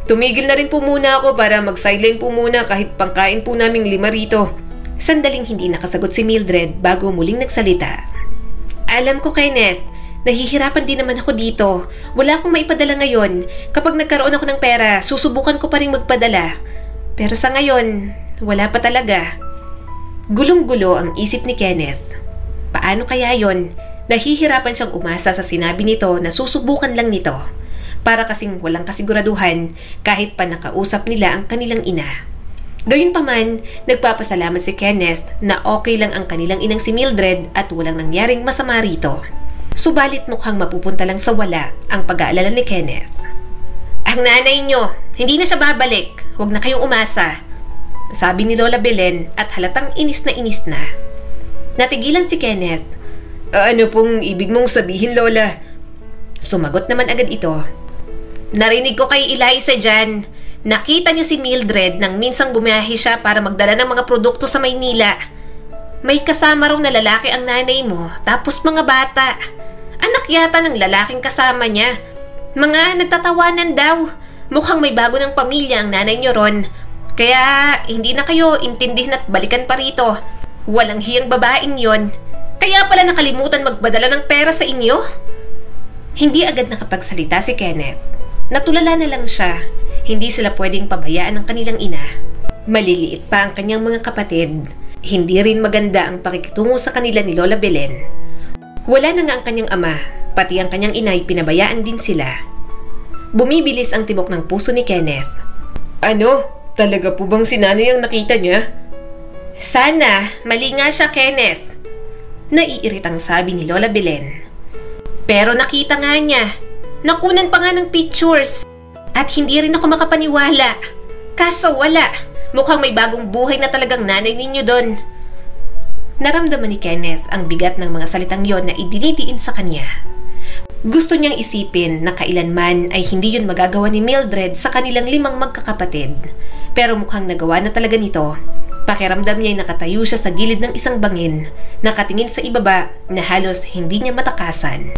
Tumigil na rin po muna ako para mag-sideline po muna kahit pangkain po naming 5 rito. Sandaling hindi nakasagot si Mildred bago muling nagsalita. Alam ko, Kenneth, nahihirapan din naman ako dito. Wala akong maipadala ngayon. Kapag nagkaroon ako ng pera, susubukan ko pa rin magpadala. Pero sa ngayon, wala pa talaga. Gulong-gulo ang isip ni Kenneth. Paano kaya yon? Nahihirapan siyang umasa sa sinabi nito na susubukan lang nito. Para kasing walang kasiguraduhan kahit pa nakausap nila ang kanilang ina. Gayunpaman, nagpapasalamat si Kenneth na okay lang ang kanilang inang si Mildred at walang nangyaring masama rito. Subalit mukhang mapupunta lang sa wala ang pag-aalala ni Kenneth. Ang nanay nyo, hindi na siya babalik. Huwag na kayong umasa. Sabi ni Lola Belen at halatang inis na. Natigilan si Kenneth. Ano pong ibig mong sabihin, Lola? Sumagot naman agad ito. Narinig ko kay Eliza dyan. Nakita niya si Mildred nang minsang bumiyahe siya para magdala ng mga produkto sa Maynila. May kasama raw na lalaki ang nanay mo, tapos mga bata. Anak yata ng lalaking kasama niya. Mga nagtatawanan daw. Mukhang may bago ng pamilya ang nanay niyo ron. Kaya hindi na kayo intindihin at balikan pa rito. Walang hiyang babaeng yon. Kaya pala nakalimutan magpadala ng pera sa inyo? Hindi agad nakapagsalita si Kenneth. Natulala na lang siya. Hindi sila pwedeng pabayaan ng kanilang ina. Maliliit pa ang kanyang mga kapatid. Hindi rin maganda ang pakikitungo sa kanila ni Lola Belen. Wala na nga ang kanyang ama, pati ang kanyang inay pinabayaan din sila. Bumibilis ang tibok ng puso ni Kenneth. Ano? Talaga po bang si nanay ang nakita niya? Sana, mali nga siya, Kenneth. Naiiritang sabi ni Lola Belen. Pero nakita nga niya. Nakunan pa nga ng pictures. At hindi rin ako makapaniwala. Kaso wala. Mukhang may bagong buhay na talagang nanay ninyo doon. Naramdaman ni Kenneth ang bigat ng mga salitang yon na idinidiin sa kanya. Gusto niyang isipin na kailanman ay hindi yun magagawa ni Mildred sa kanilang 5 magkakapatid. Pero mukhang nagawa na talaga nito. Pakiramdam niya ay nakatayo siya sa gilid ng isang bangin, nakatingin sa ibaba na halos hindi niya matakasan.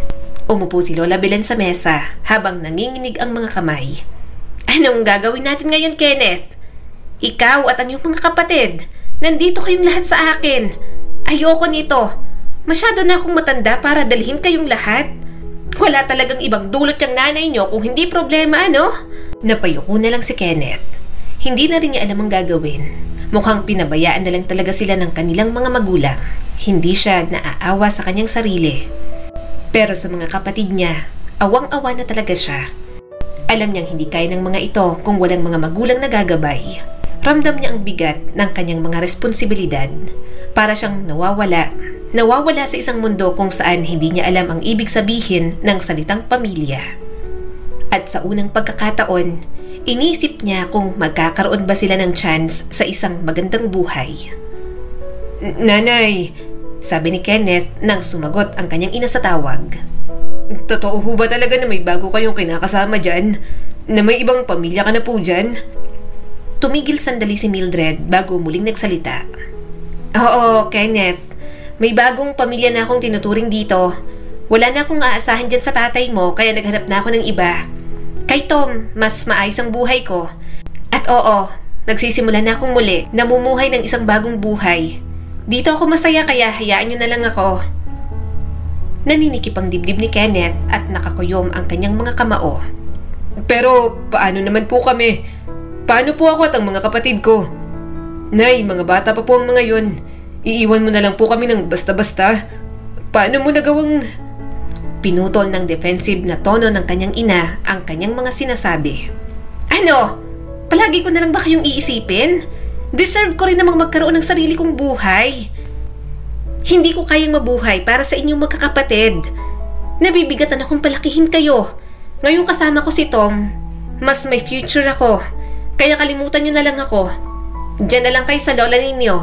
Umupo si Lola Belen sa mesa habang nanginginig ang mga kamay. Anong gagawin natin ngayon, Kenneth? Ikaw at ang iyong mga kapatid, nandito kayong lahat sa akin. Ayoko nito. Masyado na akong matanda para dalhin kayong lahat. Wala talagang ibang dulot yung nanay niyo kung hindi problema, ano? Napayuko na lang si Kenneth. Hindi na rin niya alam ang gagawin. Mukhang pinabayaan na lang talaga sila ng kanilang mga magulang. Hindi siya naaawa sa kanyang sarili. Pero sa mga kapatid niya, awang-awa na talaga siya. Alam niyang hindi kaya ng mga ito kung walang mga magulang na gagabay. Ramdam niya ang bigat ng kanyang mga responsibilidad. Para siyang nawawala sa isang mundo kung saan hindi niya alam ang ibig sabihin ng salitang pamilya. At sa unang pagkakataon, inisip niya kung magkakaroon ba sila ng chance sa isang magandang buhay. Nanay, Sabi ni Kenneth nang sumagot ang kanyang ina sa tawag. Totoo ho ba talaga na may bago kayong kinakasama dyan? Na may ibang pamilya ka na po dyan? Tumigil sandali si Mildred bago muling nagsalita. Oo, Kenneth. May bagong pamilya na akong tinuturing dito. Wala na akong aasahan dyan sa tatay mo kaya naghanap na ako ng iba. Kay Tom, mas maayos ang buhay ko. At oo, nagsisimula na akong muli, namumuhay ng isang bagong buhay. Dito ako masaya kaya hayaan nyo na lang ako. Naninikip ang dibdib ni Kenneth at nakakuyom ang kanyang mga kamao. Pero paano naman po kami? Paano po ako at ang mga kapatid ko? Nay, mga bata pa po ang mga yun. Iiwan mo na lang po kami ng basta-basta. Paano mo nagawang... Pinutol ng defensive na tono ng kanyang ina ang kanyang mga sinasabi. Ano? Palagi ko na lang ba kayong iisipin? Deserve ko rin namang magkaroon ng sarili kong buhay. Hindi ko kayang mabuhay para sa inyong magkakapatid. Nabibigatan akong palakihin kayo. Ngayong kasama ko si Tom, mas may future ako. Kaya kalimutan nyo na lang ako. Diyan na lang kayo sa lola ninyo.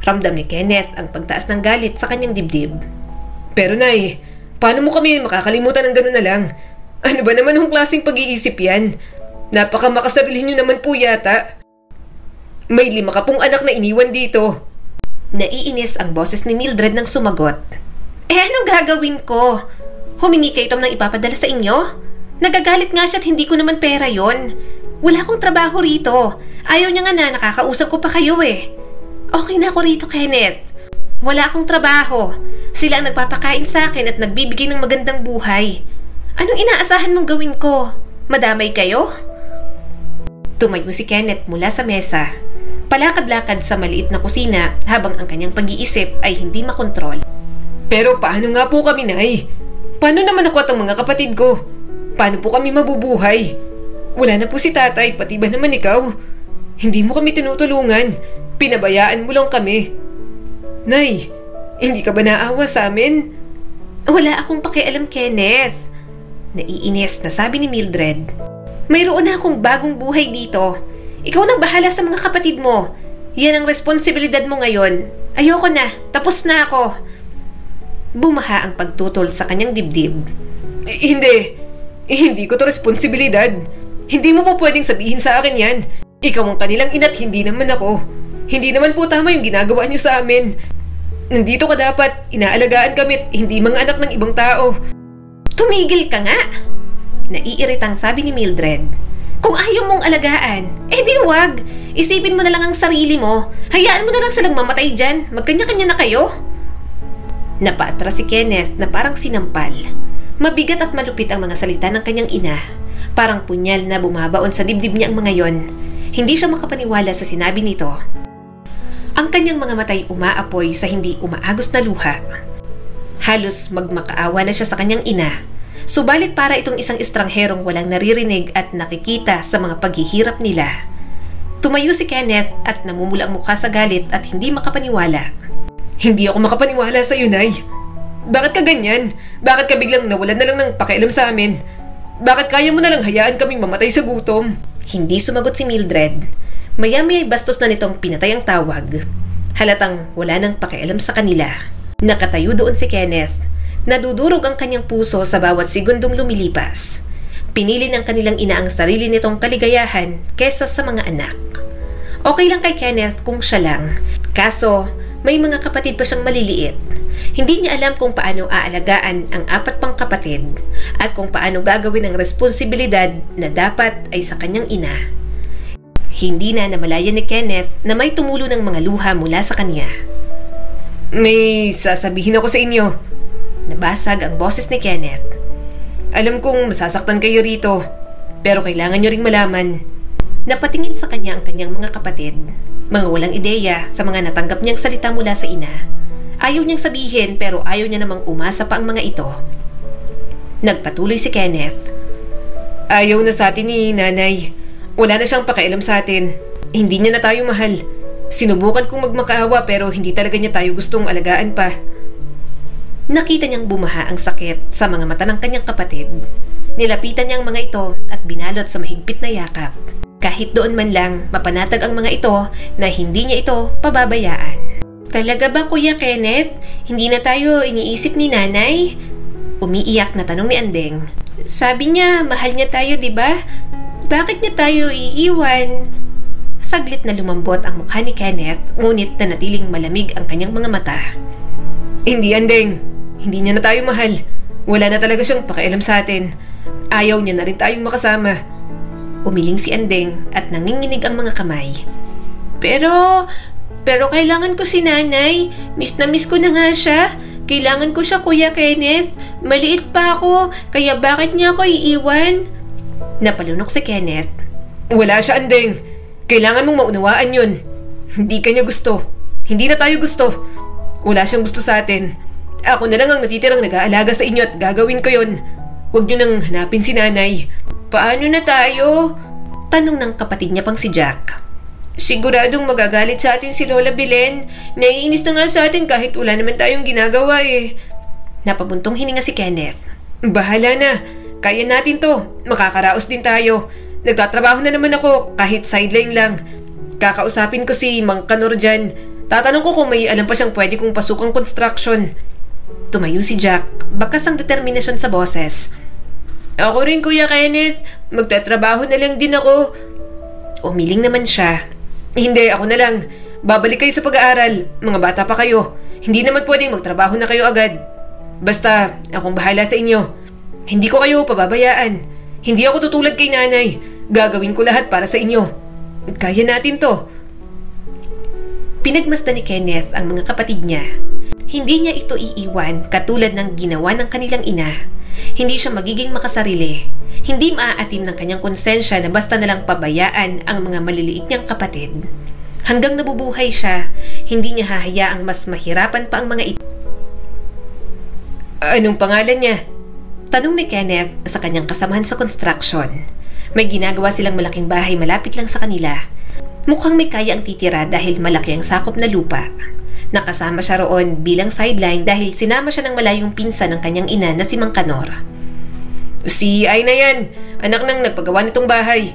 Ramdam ni Kenneth ang pagtaas ng galit sa kanyang dibdib. Pero Nay, paano mo kami makakalimutan ng gano'n na lang? Ano ba naman yung klaseng pag-iisip yan? Napakamakasarili nyo naman po yata. May 5 ka pong anak na iniwan dito. Naiinis ang boses ni Mildred nang sumagot. Anong gagawin ko? Humingi kay Tom ng ipapadala sa inyo? Nagagalit nga siya at hindi ko naman pera yon. Wala akong trabaho rito. Ayaw niya nga na nakakausap ko pa kayo eh. Okay na ako rito, Kenneth. Wala akong trabaho. Sila ang nagpapakain sa akin at nagbibigay ng magandang buhay. Anong inaasahan mong gawin ko? Madamay kayo? Tumayo si Kenneth mula sa mesa. Palakad-lakad sa maliit na kusina habang ang kanyang pag-iisip ay hindi makontrol. Pero paano nga po kami, Nay? Paano naman ako at ang mga kapatid ko? Paano po kami mabubuhay? Wala na po si tatay, pati ba naman ikaw? Hindi mo kami tinutulungan. Pinabayaan mo lang kami. Nay, hindi ka ba naawa sa amin? Wala akong pakialam, Kenneth. Naiinis na sabi ni Mildred. Mayroon na akong bagong buhay dito. Ikaw nang bahala sa mga kapatid mo. Yan ang responsibilidad mo ngayon. Ayoko na. Tapos na ako. Bumaha ang pagtutol sa kanyang dibdib. Hindi. Hindi ko to responsibilidad. Hindi mo po pwedeng sabihin sa akin yan. Ikaw ang kanilang ina't hindi naman ako. Hindi naman po tama yung ginagawa niyo sa amin. Nandito ka dapat. Inaalagaan kami at hindi mga anak ng ibang tao. Tumigil ka nga. Naiiritang sabi ni Mildred. Kung ayaw mong alagaan, di wag. Isipin mo na lang ang sarili mo. Hayaan mo na lang silang mamatay dyan. Magkanya-kanya na kayo. Napaatras si Kenneth na parang sinampal. Mabigat at malupit ang mga salita ng kanyang ina. Parang punyal na bumabaon sa dibdib niya ang mga yon. Hindi siya makapaniwala sa sinabi nito. Ang kanyang mga matay umaapoy sa hindi umaagos na luha. Halos magmakaawa na siya sa kanyang ina. Subalit para itong isang estrangherong walang naririnig at nakikita sa mga paghihirap nila. Tumayo si Kenneth at namumula ang mukha sa galit at hindi makapaniwala. Hindi ako makapaniwala sa iyo, Nay. Bakit ka ganyan? Bakit ka biglang nawalan na lang ng pakialam sa amin? Bakit kaya mo na lang hayaan kaming mamatay sa gutom? Hindi sumagot si Mildred. Maya-maya ay bastos na nitong pinatay ang tawag. Halatang wala nang pakialam sa kanila. Nakatayo doon si Kenneth. Nadudurog ang kanyang puso sa bawat segundong lumilipas. Pinili ng kanilang ina ang sarili nitong kaligayahan kesa sa mga anak. Okay lang kay Kenneth kung siya lang. Kaso, may mga kapatid pa siyang maliliit. Hindi niya alam kung paano aalagaan ang 4 pang kapatid at kung paano gagawin ang responsibilidad na dapat ay sa kanyang ina. Hindi na namalayan ni Kenneth na may tumulo ng mga luha mula sa kanya. May sasabihin ako sa inyo. Nabasag ang boses ni Kenneth. Alam kong masasaktan kayo rito, pero kailangan nyo ring malaman. Napatingin sa kanya ang kanyang mga kapatid. Mga walang ideya sa mga natanggap niyang salita mula sa ina. Ayaw niyang sabihin pero ayaw niya namang umasa pa ang mga ito. Nagpatuloy si Kenneth. Ayaw na sa atin ni nanay. Wala na siyang pakialam sa atin. Hindi niya na tayo mahal. Sinubukan kong magmakaawa pero hindi talaga niya tayo gustong alagaan pa. Nakita niyang bumaha ang sakit sa mga mata ng kanyang kapatid. Nilapitan niya ang mga ito at binalot sa mahigpit na yakap. Kahit doon man lang mapanatag ang mga ito na hindi niya ito pababayaan. Talaga ba, Kuya Kenneth? Hindi na tayo iniisip ni Nanay? Umiiyak na tanong ni Andeng. Sabi niya, mahal niya tayo, di ba? Bakit niya tayo iiwan? Saglit na lumambot ang mukha ni Kenneth, ngunit nanatiling malamig ang kanyang mga mata. Hindi, Andeng. Hindi niya na tayo mahal. Wala na talaga siyang pakialam sa atin. Ayaw niya na rin tayong makasama. Umiling si Andeng at nanginginig ang mga kamay. Pero kailangan ko si Nanay. Miss na miss ko na nga siya. Kailangan ko siya, Kuya Kenneth. Maliit pa ako, kaya bakit niya ako iiwan? Napalunok si Kenneth. Wala siya, Andeng. Kailangan mong maunawaan yun. Hindi ka niya gusto. Hindi na tayo gusto. Wala siyang gusto sa atin. Ako na lang ang natitirang nag-aalaga sa inyo at gagawin ko yun. Huwag niyo nang hanapin si Nanay. Paano na tayo? Tanong ng kapatid niya pang si Jack. Siguradong magagalit sa atin si Lola Belen. Naiinis na nga sa atin kahit wala naman tayong ginagawa eh. Napabuntong hininga si Kenneth. Bahala na. Kaya natin to. Makakaraos din tayo. Nagtatrabaho na naman ako kahit sideline lang. Kakausapin ko si Mang Kanor dyan. Tatanong ko kung may alam pa siyang pwede kong pasukang construction. Tumayo si Jack. Bakas ang determinasyon sa boses. Ako rin, Kuya Kenneth. Magtatrabaho na lang din ako. Umiling naman siya. Hindi, ako na lang. Babalik kayo sa pag-aaral. Mga bata pa kayo. Hindi naman pwedeng magtrabaho na kayo agad. Basta, akong bahala sa inyo. Hindi ko kayo pababayaan. Hindi ako tutulad kay Nanay. Gagawin ko lahat para sa inyo. Kaya natin to. Pinagmasdan ni Kenneth ang mga kapatid niya. Hindi niya ito iiwan katulad ng ginawa ng kanilang ina. Hindi siya magiging makasarili. Hindi maaatim ng kanyang konsensya na basta nalang pabayaan ang mga maliliit niyang kapatid. Hanggang nabubuhay siya, hindi niya hahayaang mas mahirapan pa ang mga ito. Anong pangalan niya? Tanong ni Kenneth sa kanyang kasamahan sa construction. May ginagawa silang malaking bahay malapit lang sa kanila. Mukhang may kaya ang titira dahil malaki ang sakop na lupa. Nakasama siya roon bilang sideline dahil sinama siya ng malayong pinsan ng kanyang ina na si Mang Kanor. Si Aina yan, anak ng nagpagawa nitong bahay.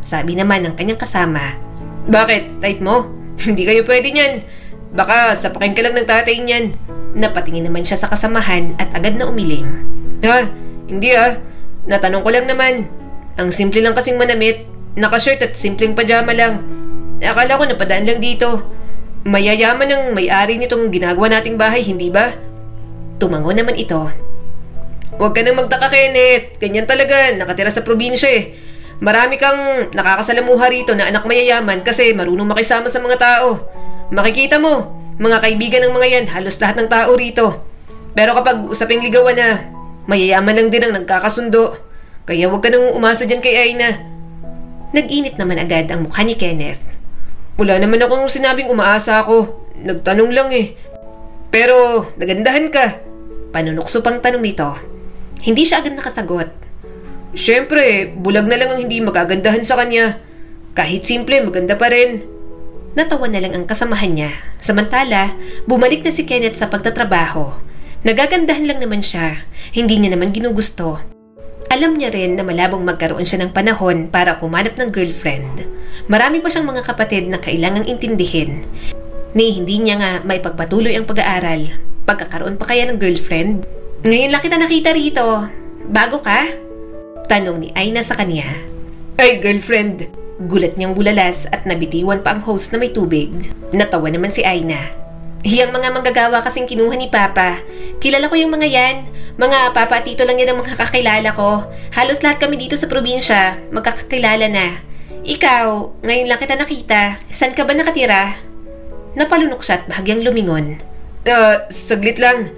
Sabi naman ng kanyang kasama. Bakit? Type mo? Hindi kayo pwede niyan. Baka sapakin ka lang ng tatay niyan. Napatingin naman siya sa kasamahan at agad na umiling. Hindi Natanong ko lang naman. Ang simple lang kasing manamit. Naka-shirt at simpleng pajama lang. Akala ko napadaan lang dito. Mayayaman ang may-ari nitong ginagawa nating bahay, hindi ba? Tumango naman ito. Huwag ka nang magtaka, Kenneth. Ganyan talaga, nakatira sa probinsya eh. Marami kang nakakasalamuha rito na anak mayayaman kasi marunong makisama sa mga tao. Makikita mo, mga kaibigan ng mga yan, halos lahat ng tao rito. Pero kapag usaping ligawan na, mayayaman lang din ang nagkakasundo. Kaya huwag ka nang umasa dyan kay Aina. Nag-init naman agad ang mukha ni Kenneth. Wala naman akong sinabing umaasa ako. Nagtanong lang eh. Pero nagandahan ka. Panunukso pang tanong nito. Hindi siya agad nakasagot. Siyempre, bulag na lang ang hindi magagandahan sa kanya. Kahit simple, maganda pa rin. Natawa na lang ang kasamahan niya. Samantala, bumalik na si Kenneth sa pagtatrabaho. Nagagandahan lang naman siya. Hindi niya naman ginugusto. Alam niya rin na malabong magkaroon siya ng panahon para humanap ng girlfriend. Marami pa siyang mga kapatid na kailangang intindihin. Ni hindi niya nga may pagpatuloy ang pag-aaral. Pagkakaroon pa kaya ng girlfriend? Ngayon lang kita nakita rito. Bago ka? Tanong ni Aina sa kanya. Ay, girlfriend. Gulat niyang bulalas at nabitiwan pa ang host na may tubig. Natawa naman si Aina. Hiyang mga manggagawa kasing kinuha ni Papa. Kilala ko yung mga yan. Mga papa at tito lang yan ang mga kakilala ko. Halos lahat kami dito sa probinsya, magkakakilala na. Ikaw, ngayon lang kita nakita. Saan ka ba nakatira? Napalunok siya at bahagyang lumingon. Saglit lang.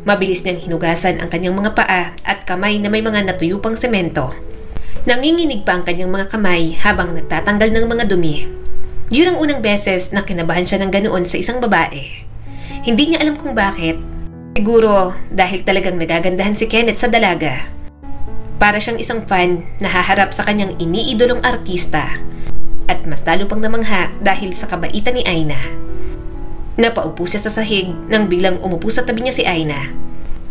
Mabilis niyang hinugasan ang kanyang mga paa at kamay na may mga natuyupang semento. Nanginginig pa ang kanyang mga kamay habang nagtatanggal ng mga dumi. Yun ang unang beses na kinabahan siya ng ganoon sa isang babae. Hindi niya alam kung bakit. Siguro dahil talagang nagagandahan si Kenneth sa dalaga. Para siyang isang fan na haharap sa kanyang iniidolong artista. At mas lalo pang namangha dahil sa kabaitan ni Aina. Napaupo siya sa sahig nang biglang umupo sa tabi niya si Aina.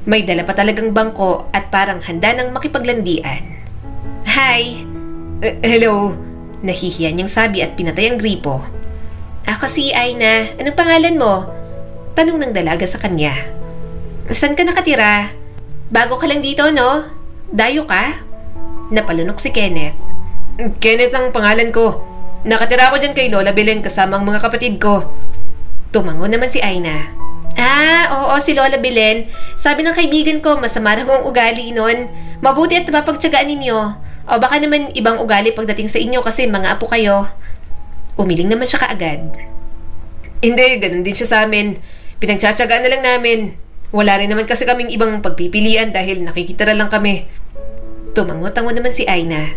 May dala pa talagang bangko at parang handa ng makipaglandian. Hi! Hello! Nahihiya niyang sabi at pinatay ang gripo. Ako si Aina. Anong pangalan mo? Tanong ng dalaga sa kanya. Saan ka nakatira? Bago ka lang dito, no? Dayo ka? Napalunok si Kenneth. Kenneth ang pangalan ko. Nakatira ako dyan kay Lola Belen kasama ang mga kapatid ko. Tumango naman si Aina. Oo, si Lola Belen. Sabi ng kaibigan ko, masama raw ang ugali nun. Mabuti at mapagtsagaan ninyo. O baka naman ibang ugali pagdating sa inyo kasi mga apo kayo. Umiling naman siya kaagad. Hindi, ganun din siya sa amin. Pinagtsatsagaan na lang namin. Wala rin naman kasi kaming ibang pagpipilian dahil nakikitira lang kami. Tumango-tango naman si Aina.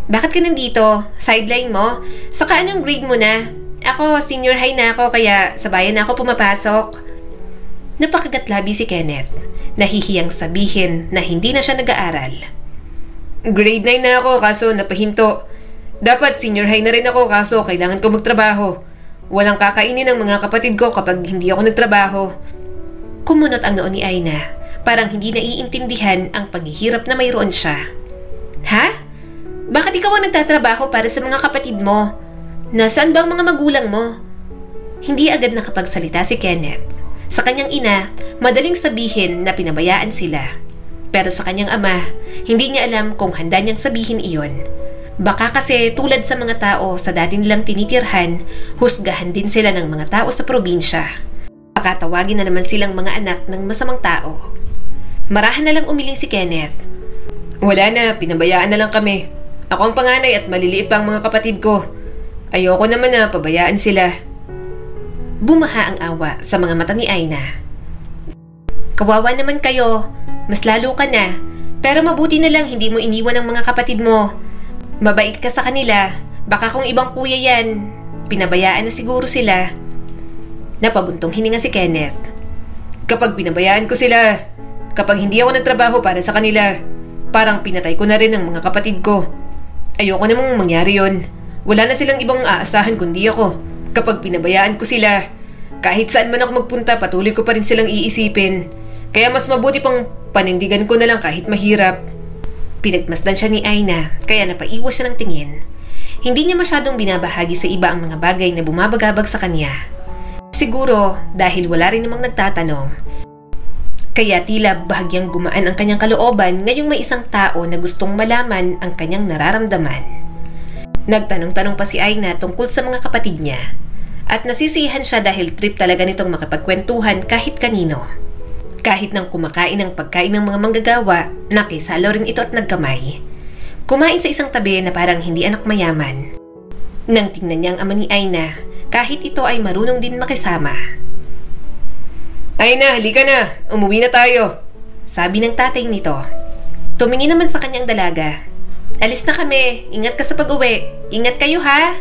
Bakit ka nandito? Sideline mo? Saka anong grade mo na? Ako, senior high na ako kaya sa bayan na ako pumapasok. Napakagatlabi si Kenneth. Nahihiyang sabihin na hindi na siya nag-aaral. Grade 9 na ako kaso napahinto. Dapat senior high na rin ako kaso kailangan ko magtrabaho. Walang kakainin ng mga kapatid ko kapag hindi ako nagtrabaho. Kumunot ang noo ni Aina. Parang hindi naiintindihan ang paghihirap na mayroon siya. Ha? Bakit ikaw ang nagtatrabaho para sa mga kapatid mo? Nasaan ba ang mga magulang mo? Hindi agad nakapagsalita si Kenneth. Sa kanyang ina, madaling sabihin na pinabayaan sila. Pero sa kanyang ama, hindi niya alam kung handa niyang sabihin iyon. Baka kasi tulad sa mga tao sa dati nilang tinitirhan, husgahan din sila ng mga tao sa probinsya. Baka tawagin na naman silang mga anak ng masamang tao. Marahan na lang umiling si Kenneth. Wala na, pinabayaan na lang kami. Ako ang panganay at maliliit pa ang mga kapatid ko. Ayoko naman na pabayaan sila. Bumaha ang awa sa mga mata ni Aina. Kawawa naman kayo. Mas lalo ka na. Pero mabuti na lang hindi mo iniwan ang mga kapatid mo. Mabait ka sa kanila. Baka kung ibang kuya yan, pinabayaan na siguro sila. Napabuntong hininga si Kenneth. Kapag pinabayaan ko sila, kapag hindi ako nagtrabaho para sa kanila, parang pinatay ko na rin ang mga kapatid ko. Ayoko namang mangyari yon. Wala na silang ibang aasahan kundi ako. Kapag pinabayaan ko sila, kahit saan man ako magpunta, patuloy ko pa rin silang iisipin. Kaya mas mabuti pang panindigan ko na lang kahit mahirap. Pinagmasdan siya ni Aina, kaya napaiwas siya ng tingin. Hindi niya masyadong binabahagi sa iba ang mga bagay na bumabagabag sa kanya. Siguro dahil wala rin namang nagtatanong. Kaya tila bahagyang gumaan ang kanyang kalooban ngayong may isang tao na gustong malaman ang kanyang nararamdaman. Nagtanong-tanong pa si Aina tungkol sa mga kapatid niya. At nasisiyahan siya dahil trip talaga nitong makipagkwentuhan kahit kanino. Kahit nang kumakain ng pagkain ng mga manggagawa, nakisalo rin ito at nagkamay. Kumain sa isang tabi na parang hindi anak mayaman. Nang tingnan niya ang ama ni Aina, kahit ito ay marunong din makisama. Aina, halika na. Umuwi na tayo. Sabi ng tatay nito. Tumingin naman sa kanyang dalaga. Alis na kami. Ingat ka sa pag-uwi. Ingat kayo ha.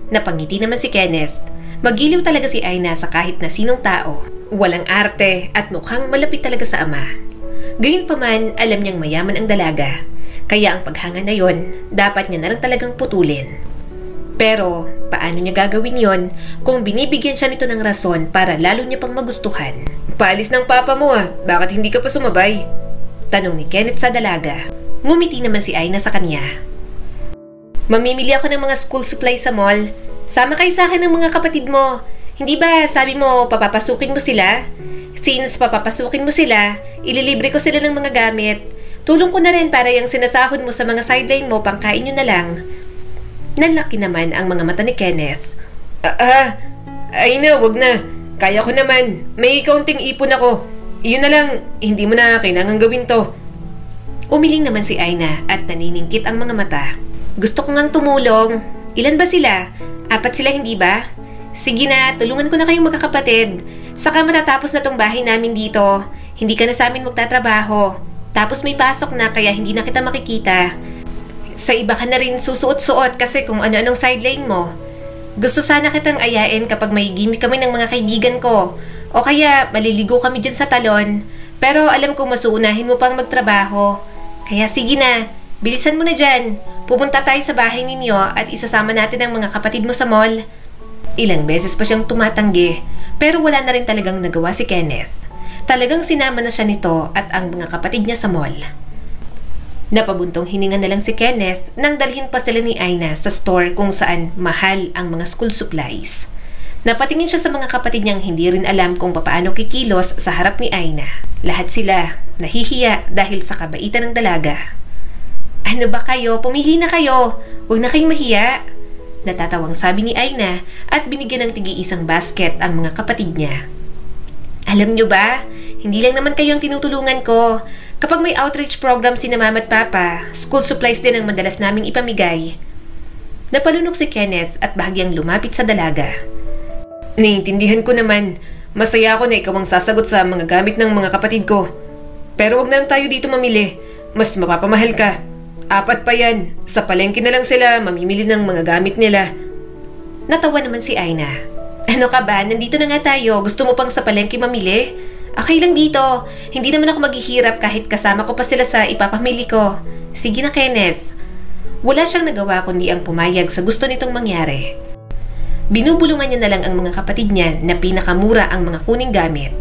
Napangiti naman si Kenneth. Magiliw talaga si Aina sa kahit na sinong tao. Walang arte at mukhang malapit talaga sa ama. Gayunpaman, alam niyang mayaman ang dalaga. Kaya ang paghanga na yon, dapat niya na lang talagang putulin. Pero, paano niya gagawin yon kung binibigyan siya nito ng rason para lalo niya pang magustuhan? Paalis ng papa mo ah, bakit hindi ka pa sumabay? Tanong ni Kenneth sa dalaga. Ngumiti naman si Aina sa kanya. Mamimili ako ng mga school supplies sa mall. Sama kayo sa akin ng mga kapatid mo. Hindi ba sabi mo papapasukin mo sila? Since papapasukin mo sila, ililibre ko sila ng mga gamit. Tulong ko na rin para yung sinasahod mo sa mga sideline mo, pangkain nyo na lang. Nanlaki naman ang mga mata ni Kenneth. Aina, wag na. Kaya ko naman. May kaunting ipon ako. Iyon na lang, hindi mo na kailangan gawin to. Umiling naman si Aina at naniningkit ang mga mata. Gusto ko ngang tumulong. Ilan ba sila? 4 sila, hindi ba? Sige na, tulungan ko na kayong magkakapatid. Saka matatapos na tong bahay namin dito. Hindi ka na sa amin magtatrabaho. Tapos may pasok na kaya hindi na kita makikita. Sa iba ka na rin susuot-suot kasi kung ano-anong sideline mo. Gusto sana kitang ayain kapag may gimmick kami ng mga kaibigan ko. O kaya maliligo kami dyan sa talon. Pero alam kong masuunahin mo pang magtrabaho. Kaya sige na, bilisan mo na dyan. Pupunta tayo sa bahay ninyo at isasama natin ang mga kapatid mo sa mall. Ilang beses pa siyang tumatanggi pero wala na rin talagang nagawa si Kenneth. Talagang sinama na siya nito at ang mga kapatid niya sa mall. Napabuntong hininga na lang si Kenneth nang dalhin pa sila ni Aina sa store kung saan mahal ang mga school supplies. Napatingin siya sa mga kapatid niyang hindi rin alam kung paano kikilos sa harap ni Aina. Lahat sila nahihiya dahil sa kabaitan ng dalaga. Ano ba kayo? Pumili na kayo. Huwag na kayong mahiya. Natatawang sabi ni Aina at binigyan ng tig-iisang basket ang mga kapatid niya. Alam niyo ba, hindi lang naman kayo ang tinutulungan ko. Kapag may outreach program si Mama at Papa, school supplies din ang madalas naming ipamigay. Napalunok si Kenneth at bahagyang lumapit sa dalaga. Naiintindihan ko naman. Masaya ako na ikaw ang sasagot sa mga gamit ng mga kapatid ko. Pero wag na lang tayo dito mamili. Mas mapapamahal ka. 4 pa yan. Sa palengke na lang sila mamimili ng mga gamit nila. Natawa naman si Aina. Ano ka ba? Nandito na nga tayo. Gusto mo pang sa palengke mamili? Okay lang dito. Hindi naman ako maghihirap kahit kasama ko pa sila sa ipapamili ko. Sige na, Kenneth. Wala siyang nagawa kundi ang pumayag sa gusto nitong mangyari. Binubulungan niya na lang ang mga kapatid niya na pinakamura ang mga kuning gamit.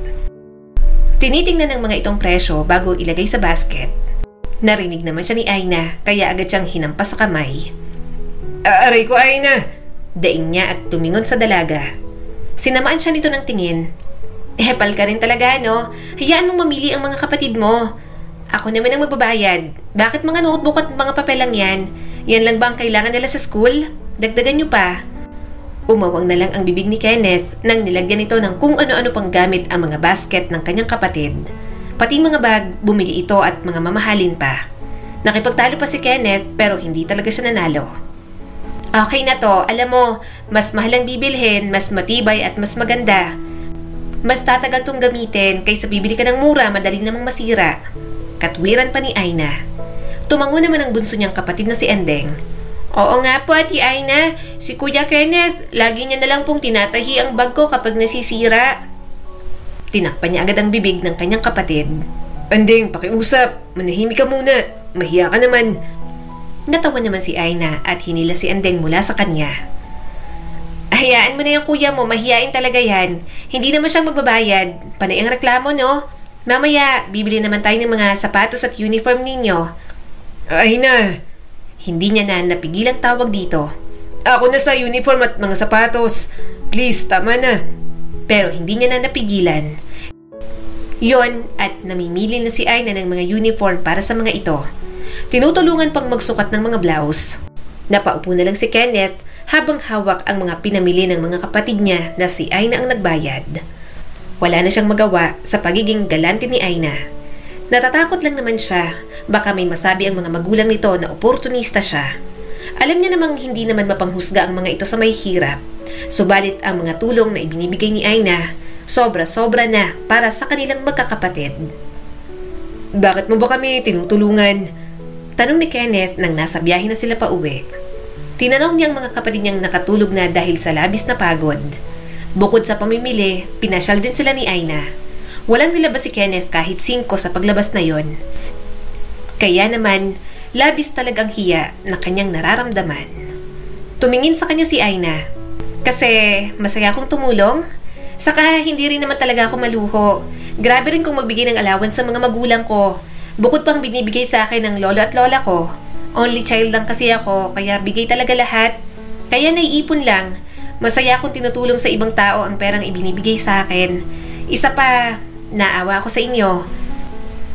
Tinitingnan ng mga itong presyo bago ilagay sa basket. Narinig naman siya ni Aina kaya agad siyang hinampas sa kamay. Aray ko, Aina! Daing niya at tumingon sa dalaga. Sinamaan siya nito ng tingin. Hepal ka rin talaga, no? Hayaan mong mamili ang mga kapatid mo. Ako naman ang magbabayad. Bakit mga notebook at mga papel lang yan? Yan lang ba ang kailangan nila sa school? Dagdagan niyo pa. Umawang na lang ang bibig ni Kenneth nang nilagyan ito ng kung ano-ano pang gamit ang mga basket ng kanyang kapatid. Pati mga bag, bumili ito at mga mamahalin pa. Nakipagtalo pa si Kenneth pero hindi talaga siya nanalo. Okay na to, alam mo, mas mahal ang bibilhin, mas matibay at mas maganda. Mas tatagal tong gamitin kaysa bibili ka ng mura, madali namang masira. Katwiran pa ni Aina. Tumango naman ang bunso niyang kapatid na si Endeng. Oo nga po, Ate Aina. Si Kuya Kenneth, lagi niya na lang pong tinatahi ang bag ko kapag nasisira. Tinakpan niya agad ang bibig ng kanyang kapatid. Endeng, pakiusap. Manahimik ka muna. Mahiya ka naman. Natawa naman si Aina at hinila si Endeng mula sa kanya. Hayaan mo na yung kuya mo, mahiyain talaga yan. Hindi naman siyang magbabayad. Panay ang reklamo, no? Mamaya, bibili naman tayo ng mga sapatos at uniform ninyo. Aina! Hindi niya na napigilang tawag dito. Ako na sa uniform at mga sapatos. Please, tama na. Pero hindi niya na napigilan. Yon at namimili na si Aina ng mga uniform para sa mga ito. Tinutulungan pang magsukat ng mga blouse. Napaupo na lang si Kenneth habang hawak ang mga pinamili ng mga kapatid niya na si Aina ang nagbayad. Wala na siyang magawa sa pagiging galante ni Aina. Natatakot lang naman siya, baka may masabi ang mga magulang nito na oportunista siya. Alam niya namang hindi naman mapanghusga ang mga ito sa may hirap. Subalit ang mga tulong na ibinibigay ni Aina, sobra-sobra na para sa kanilang magkakapatid. Bakit mo ba kami tinutulungan? Tanong ni Kenneth nang nasa biyahe na sila pa uwi. Tinanong niya ang mga kapatid niyang nakatulog na dahil sa labis na pagod. Bukod sa pamimili, pinasyal din sila ni Aina. Walang nilabas si Kenneth kahit 5 sa paglabas na yon. Kaya naman, labis talagang hiya na kanyang nararamdaman. Tumingin sa kanya si Aina. Kasi masaya akong tumulong. Saka hindi rin naman talaga ako maluho. Grabe rin kung magbigay ng allowance sa mga magulang ko. Bukod pang binibigay sa akin ng lolo at lola ko. Only child lang kasi ako, kaya bigay talaga lahat. Kaya naiipon lang. Masaya akong tinutulong sa ibang tao ang perang ibinibigay sa akin. Isa pa, naawa ako sa inyo.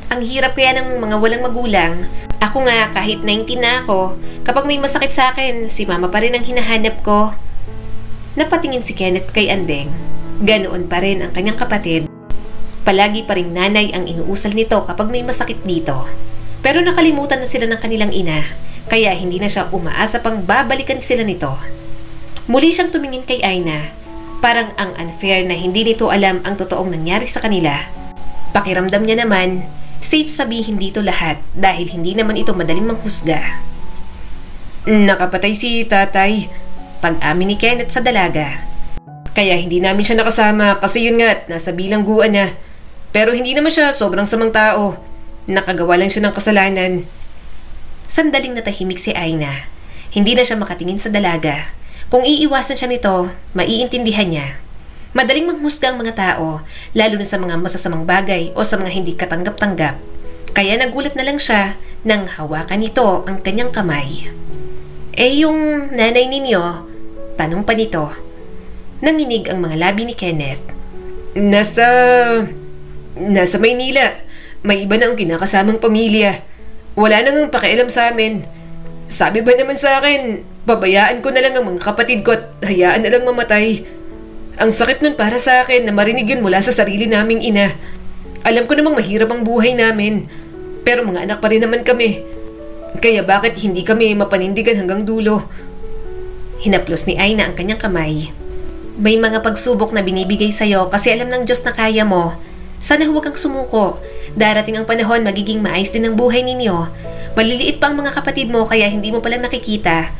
Ang hirap kaya ng mga walang magulang. Ako nga, kahit 19 na ako, kapag may masakit sa akin, si mama pa rin ang hinahanap ko. Napatingin si Kenneth kay Andeng. Ganoon pa rin ang kanyang kapatid. Palagi pa ring nanay ang inuusal nito kapag may masakit dito. Pero nakalimutan na sila ng kanilang ina, kaya hindi na siya umaasa pang babalikan sila nito. Muli siyang tumingin kay Aina. Parang ang unfair na hindi nito alam ang totoong nangyari sa kanila. Pakiramdam niya naman, safe sabihin dito lahat dahil hindi naman ito madaling manghusga. Nakapatay si tatay, pag-amin ni Kenneth sa dalaga. Kaya hindi namin siya nakasama kasi yun nga, nasa bilangguan na. Pero hindi naman siya sobrang samang tao. Nakagawa lang siya ng kasalanan. Sandaling natahimik si Aina. Hindi na siya makatingin sa dalaga. Kung iiwasan siya nito, maiintindihan niya. Madaling manghusga ang mga tao, lalo na sa mga masasamang bagay o sa mga hindi katanggap-tanggap. Kaya nagulat na lang siya nang hawakan nito ang kanyang kamay. Yung nanay ninyo, tanong pa nito. Nanginig ang mga labi ni Kenneth. Nasa Maynila. May iba na ang kinakasamang pamilya. Wala nang pakialam sa amin. Sabi ba naman sa akin, pabayaan ko na lang ang mga kapatid ko at hayaan na lang mamatay. Ang sakit nun para sa akin na marinig yun mula sa sarili naming ina. Alam ko namang mahirap ang buhay namin, pero mga anak pa rin naman kami. Kaya bakit hindi kami mapanindigan hanggang dulo? Hinaplos ni Aina ang kanyang kamay. May mga pagsubok na binibigay sa'yo kasi alam ng Diyos na kaya mo. Sana huwag kang sumuko. Darating ang panahon, magiging maayos din ang buhay ninyo. Maliliit pa ang mga kapatid mo kaya hindi mo palang nakikita.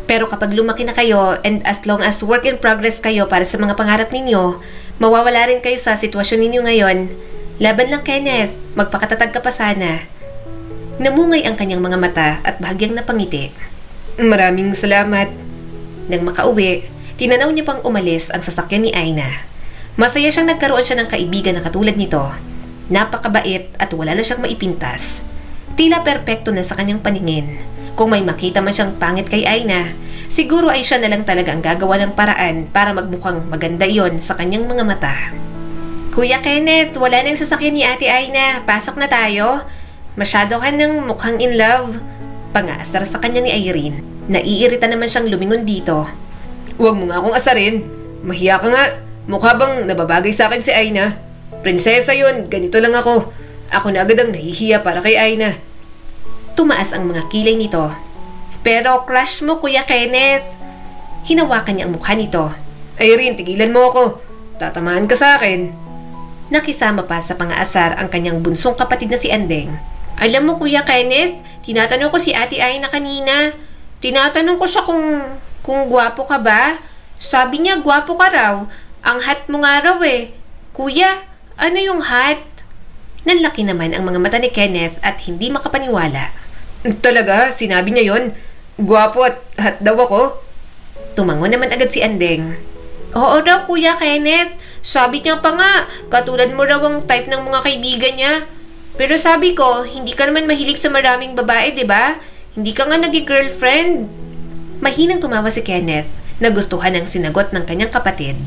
Pero kapag lumaki na kayo and as long as work in progress kayo para sa mga pangarap ninyo, mawawala rin kayo sa sitwasyon ninyo ngayon. Laban lang, Kenneth. Magpakatatag ka pa sana. Namungay ang kanyang mga mata at bahagyang napangiti. Maraming salamat. Nang makauwi, tinanaw niya pang umalis ang sasakyan ni Aina. Masaya siyang nagkaroon siya ng kaibigan na katulad nito. Napakabait at wala na siyang maipintas. Tila perpekto na sa kanyang paningin. Kung may makita man siyang pangit kay Aina, siguro ay siya na lang talaga ang gagawa ng paraan para magmukhang maganda iyon sa kanyang mga mata. Kuya Kenneth, wala nang sasakyan ni Ate Aina. Pasok na tayo. Masyado ka nang mukhang in love. Pangaasar sa kanya ni Irene. Naiirita naman siyang lumingon dito. Huwag mo nga akong asarin. Mahiya ka nga. Mukha bang nababagay sa akin si Aina? Prinsesa yun, ganito lang ako. Ako na agad ang nahihiya para kay Aina. Tumaas ang mga kilay nito. Pero crush mo, Kuya Kenneth. Hinawakan niya ang mukha nito. Irene, tigilan mo ako. Tatamaan ka sa akin. Nakisama pa sa pangaasar ang kanyang bunsong kapatid na si Andeng. Alam mo, Kuya Kenneth, tinatanong ko si Ate Aina kanina. Tinatanong ko siya kung gwapo ka ba? Sabi niya gwapo ka raw. Ang hat mo nga raw eh. Kuya, ano yung hat? Nanlaki naman ang mga mata ni Kenneth at hindi makapaniwala. Talaga? Sinabi niya yon? Gwapo at hat daw ako? Tumango naman agad si Andeng. Oo daw, Kuya Kenneth. Sabi niya pa nga, katulad mo raw ang type ng mga kaibigan niya. Pero sabi ko, hindi ka naman mahilig sa maraming babae, diba? Hindi ka nga nagi-girlfriend. Mahinang tumawa si Kenneth, nagustuhan ang sinagot ng kanyang kapatid.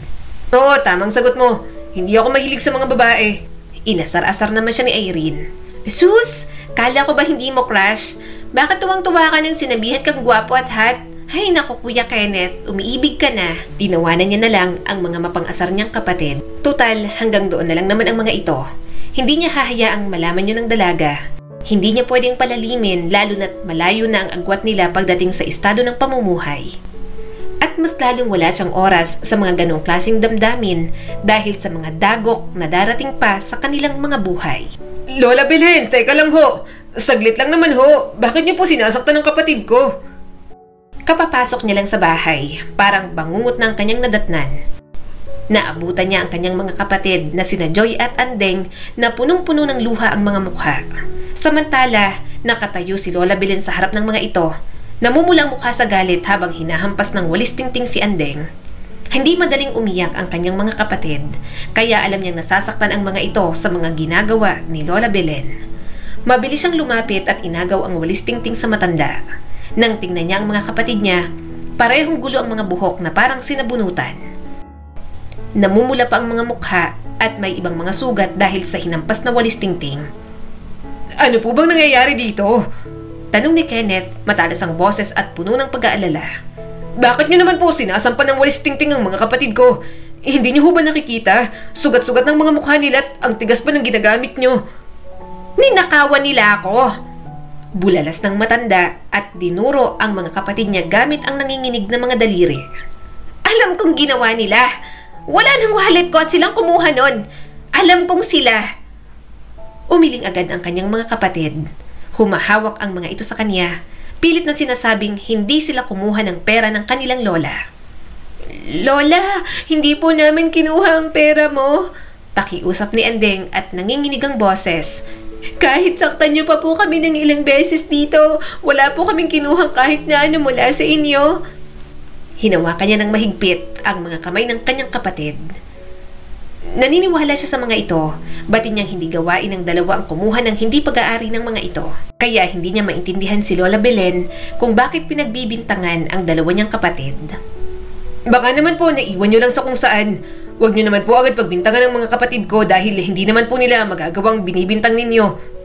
Oo, tamang sagot mo. Hindi ako mahilig sa mga babae. Inasar-asar naman siya ni Irene. Sus! Kala ko ba hindi mo crush? Bakit tuwang-tuwa ka nang sinabihan kang gwapo at hot? Hay naku, Kuya Kenneth, umiibig ka na. Tinawanan niya na lang ang mga mapang-asar niyang kapatid. Tutal, hanggang doon na lang naman ang mga ito. Hindi niya hahayaang malaman yun ng dalaga. Hindi niya pwedeng palalimin lalo na't malayo na ang agwat nila pagdating sa estado ng pamumuhay. At mas lalong wala siyang oras sa mga ganong klaseng damdamin dahil sa mga dagok na darating pa sa kanilang mga buhay. Lola Belen, teka lang ho. Saglit lang naman ho. Bakit niyo po sinasaktan ng kapatid ko? Kapapasok niya lang sa bahay, parang bangungot na ang kanyang nadatnan. Naabutan niya ang kanyang mga kapatid na sina Joy at Andeng na punong-puno ng luha ang mga mukha. Samantala, nakatayo si Lola Belen sa harap ng mga ito. Namumula ang mukha sa galit habang hinahampas ng walis tingting si Andeng. Hindi madaling umiyak ang kanyang mga kapatid, kaya alam niyang nasasaktan ang mga ito sa mga ginagawa ni Lola Belen. Mabilis siyang lumapit at inagaw ang walis tingting sa matanda. Nang tingnan niya ang mga kapatid niya, parehong gulo ang mga buhok na parang sinabunutan. Namumula pa ang mga mukha at may ibang mga sugat dahil sa hinampas na walis tingting. Ano po bang nangyayari dito? Tanong ni Kenneth, matalas ang boses at puno ng pag-aalala. Bakit niyo naman po sinasampan ng walis tingting ang mga kapatid ko? Hindi niyo ho ba nakikita? Sugat-sugat ng mga mukha nila at ang tigas pa ng ginagamit niyo. Ninakawan nila ako. Bulalas ng matanda at dinuro ang mga kapatid niya gamit ang nanginginig na mga daliri. Alam kong ginawa nila. Wala nang wallet ko at silang kumuha nun. Alam kong sila. Umiling agad ang kanyang mga kapatid. Humahawak ang mga ito sa kanya. Pilit na sinasabing hindi sila kumuha ng pera ng kanilang lola. Lola, hindi po namin kinuha ang pera mo. Pakiusap ni Andeng at nanginginig ang boses. Kahit saktan niyo pa po kami ng ilang beses dito, wala po kaming kinuhang kahit na ano mula sa inyo. Hinawakan niya ng mahigpit ang mga kamay ng kanyang kapatid. Naniniwala siya sa mga ito, batin niyang hindi gawain ng dalawa ang kumuha ng hindi pag-aari ng mga ito. Kaya hindi niya maintindihan si Lola Belen kung bakit pinagbibintangan ang dalawa niyang kapatid. Baka naman po naiwan nyo lang sa kung saan. Huwag nyo naman po agad pagbintangan ng mga kapatid ko dahil hindi naman po nila magagawang binibintang ninyo.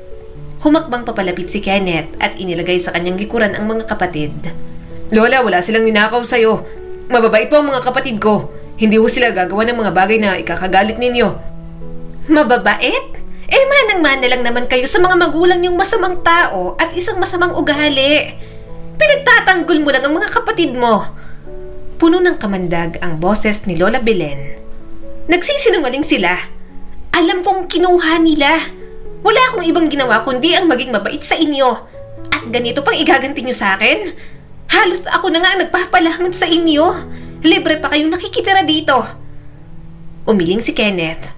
Humakbang papalapit si Kenneth at inilagay sa kanyang likuran ang mga kapatid. Lola, wala silang ninakaw sa'yo. Mababait po ang mga kapatid ko. Hindi po sila gagawa ng mga bagay na ikakagalit ninyo. Mababait? Manang-mana lang naman kayo sa mga magulang niyong masamang tao at isang masamang ugali. Pinagtatanggol mo lang ang mga kapatid mo. Puno ng kamandag ang boses ni Lola Belen. Nagsisinungaling sila. Alam kong kinuha nila. Wala akong ibang ginawa kundi ang maging mabait sa inyo. At ganito pang igaganti niyo sa akin? Halos ako na nga ang nagpapalamon sa inyo. Libre pa kayong nakikitira dito. Umiling si Kenneth.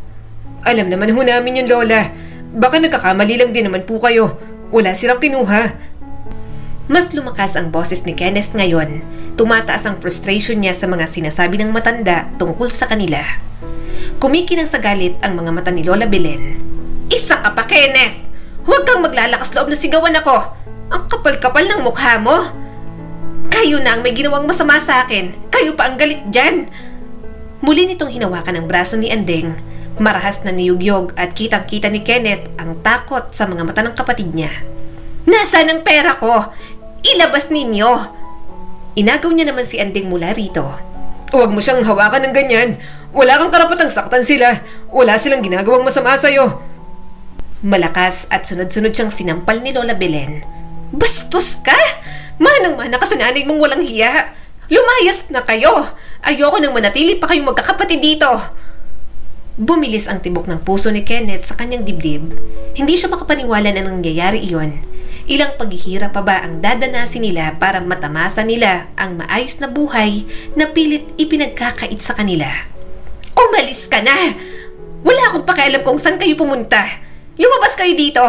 Alam naman ho namin yun, Lola. Baka nagkakamali lang din naman po kayo. Wala silang kinuha. Mas lumakas ang boses ni Kenneth ngayon. Tumataas ang frustration niya sa mga sinasabi ng matanda tungkol sa kanila. Kumikinang sa galit ang mga mata ni Lola Belen. Isa ka pa, Kenneth! Huwag kang maglalakas loob na sigawan ako! Ang kapal-kapal ng mukha mo! Kayo na ang may ginawang masama sa akin! Kayo pa ang galit dyan! Muli nitong hinawakan ang braso ni Andeng. Marahas na niyugyog at kitang-kita ni Kenneth ang takot sa mga mata ng kapatid niya. Nasaan ang pera ko? Ilabas ninyo! Inagaw niya naman si Andeng mula rito. Huwag mo siyang hawakan ng ganyan. Wala kang karapatang saktan sila. Wala silang ginagawang masama sa'yo. Malakas at sunod-sunod siyang sinampal ni Lola Belen. Bastos ka! Manang-mana ka sa nanay mong walang hiya. Lumayas na kayo. Ayoko nang manatili pa kayong magkakapatid dito. Bumilis ang tibok ng puso ni Kenneth sa kanyang dibdib. Hindi siya makapaniwala na nangyayari iyon. Ilang paghihirap pa ba ang dadanasin nila para matamasa nila ang maayos na buhay na pilit ipinagkakait sa kanila? Umalis ka na! Wala akong pakialam kung saan kayo pumunta. Lumabas kayo dito!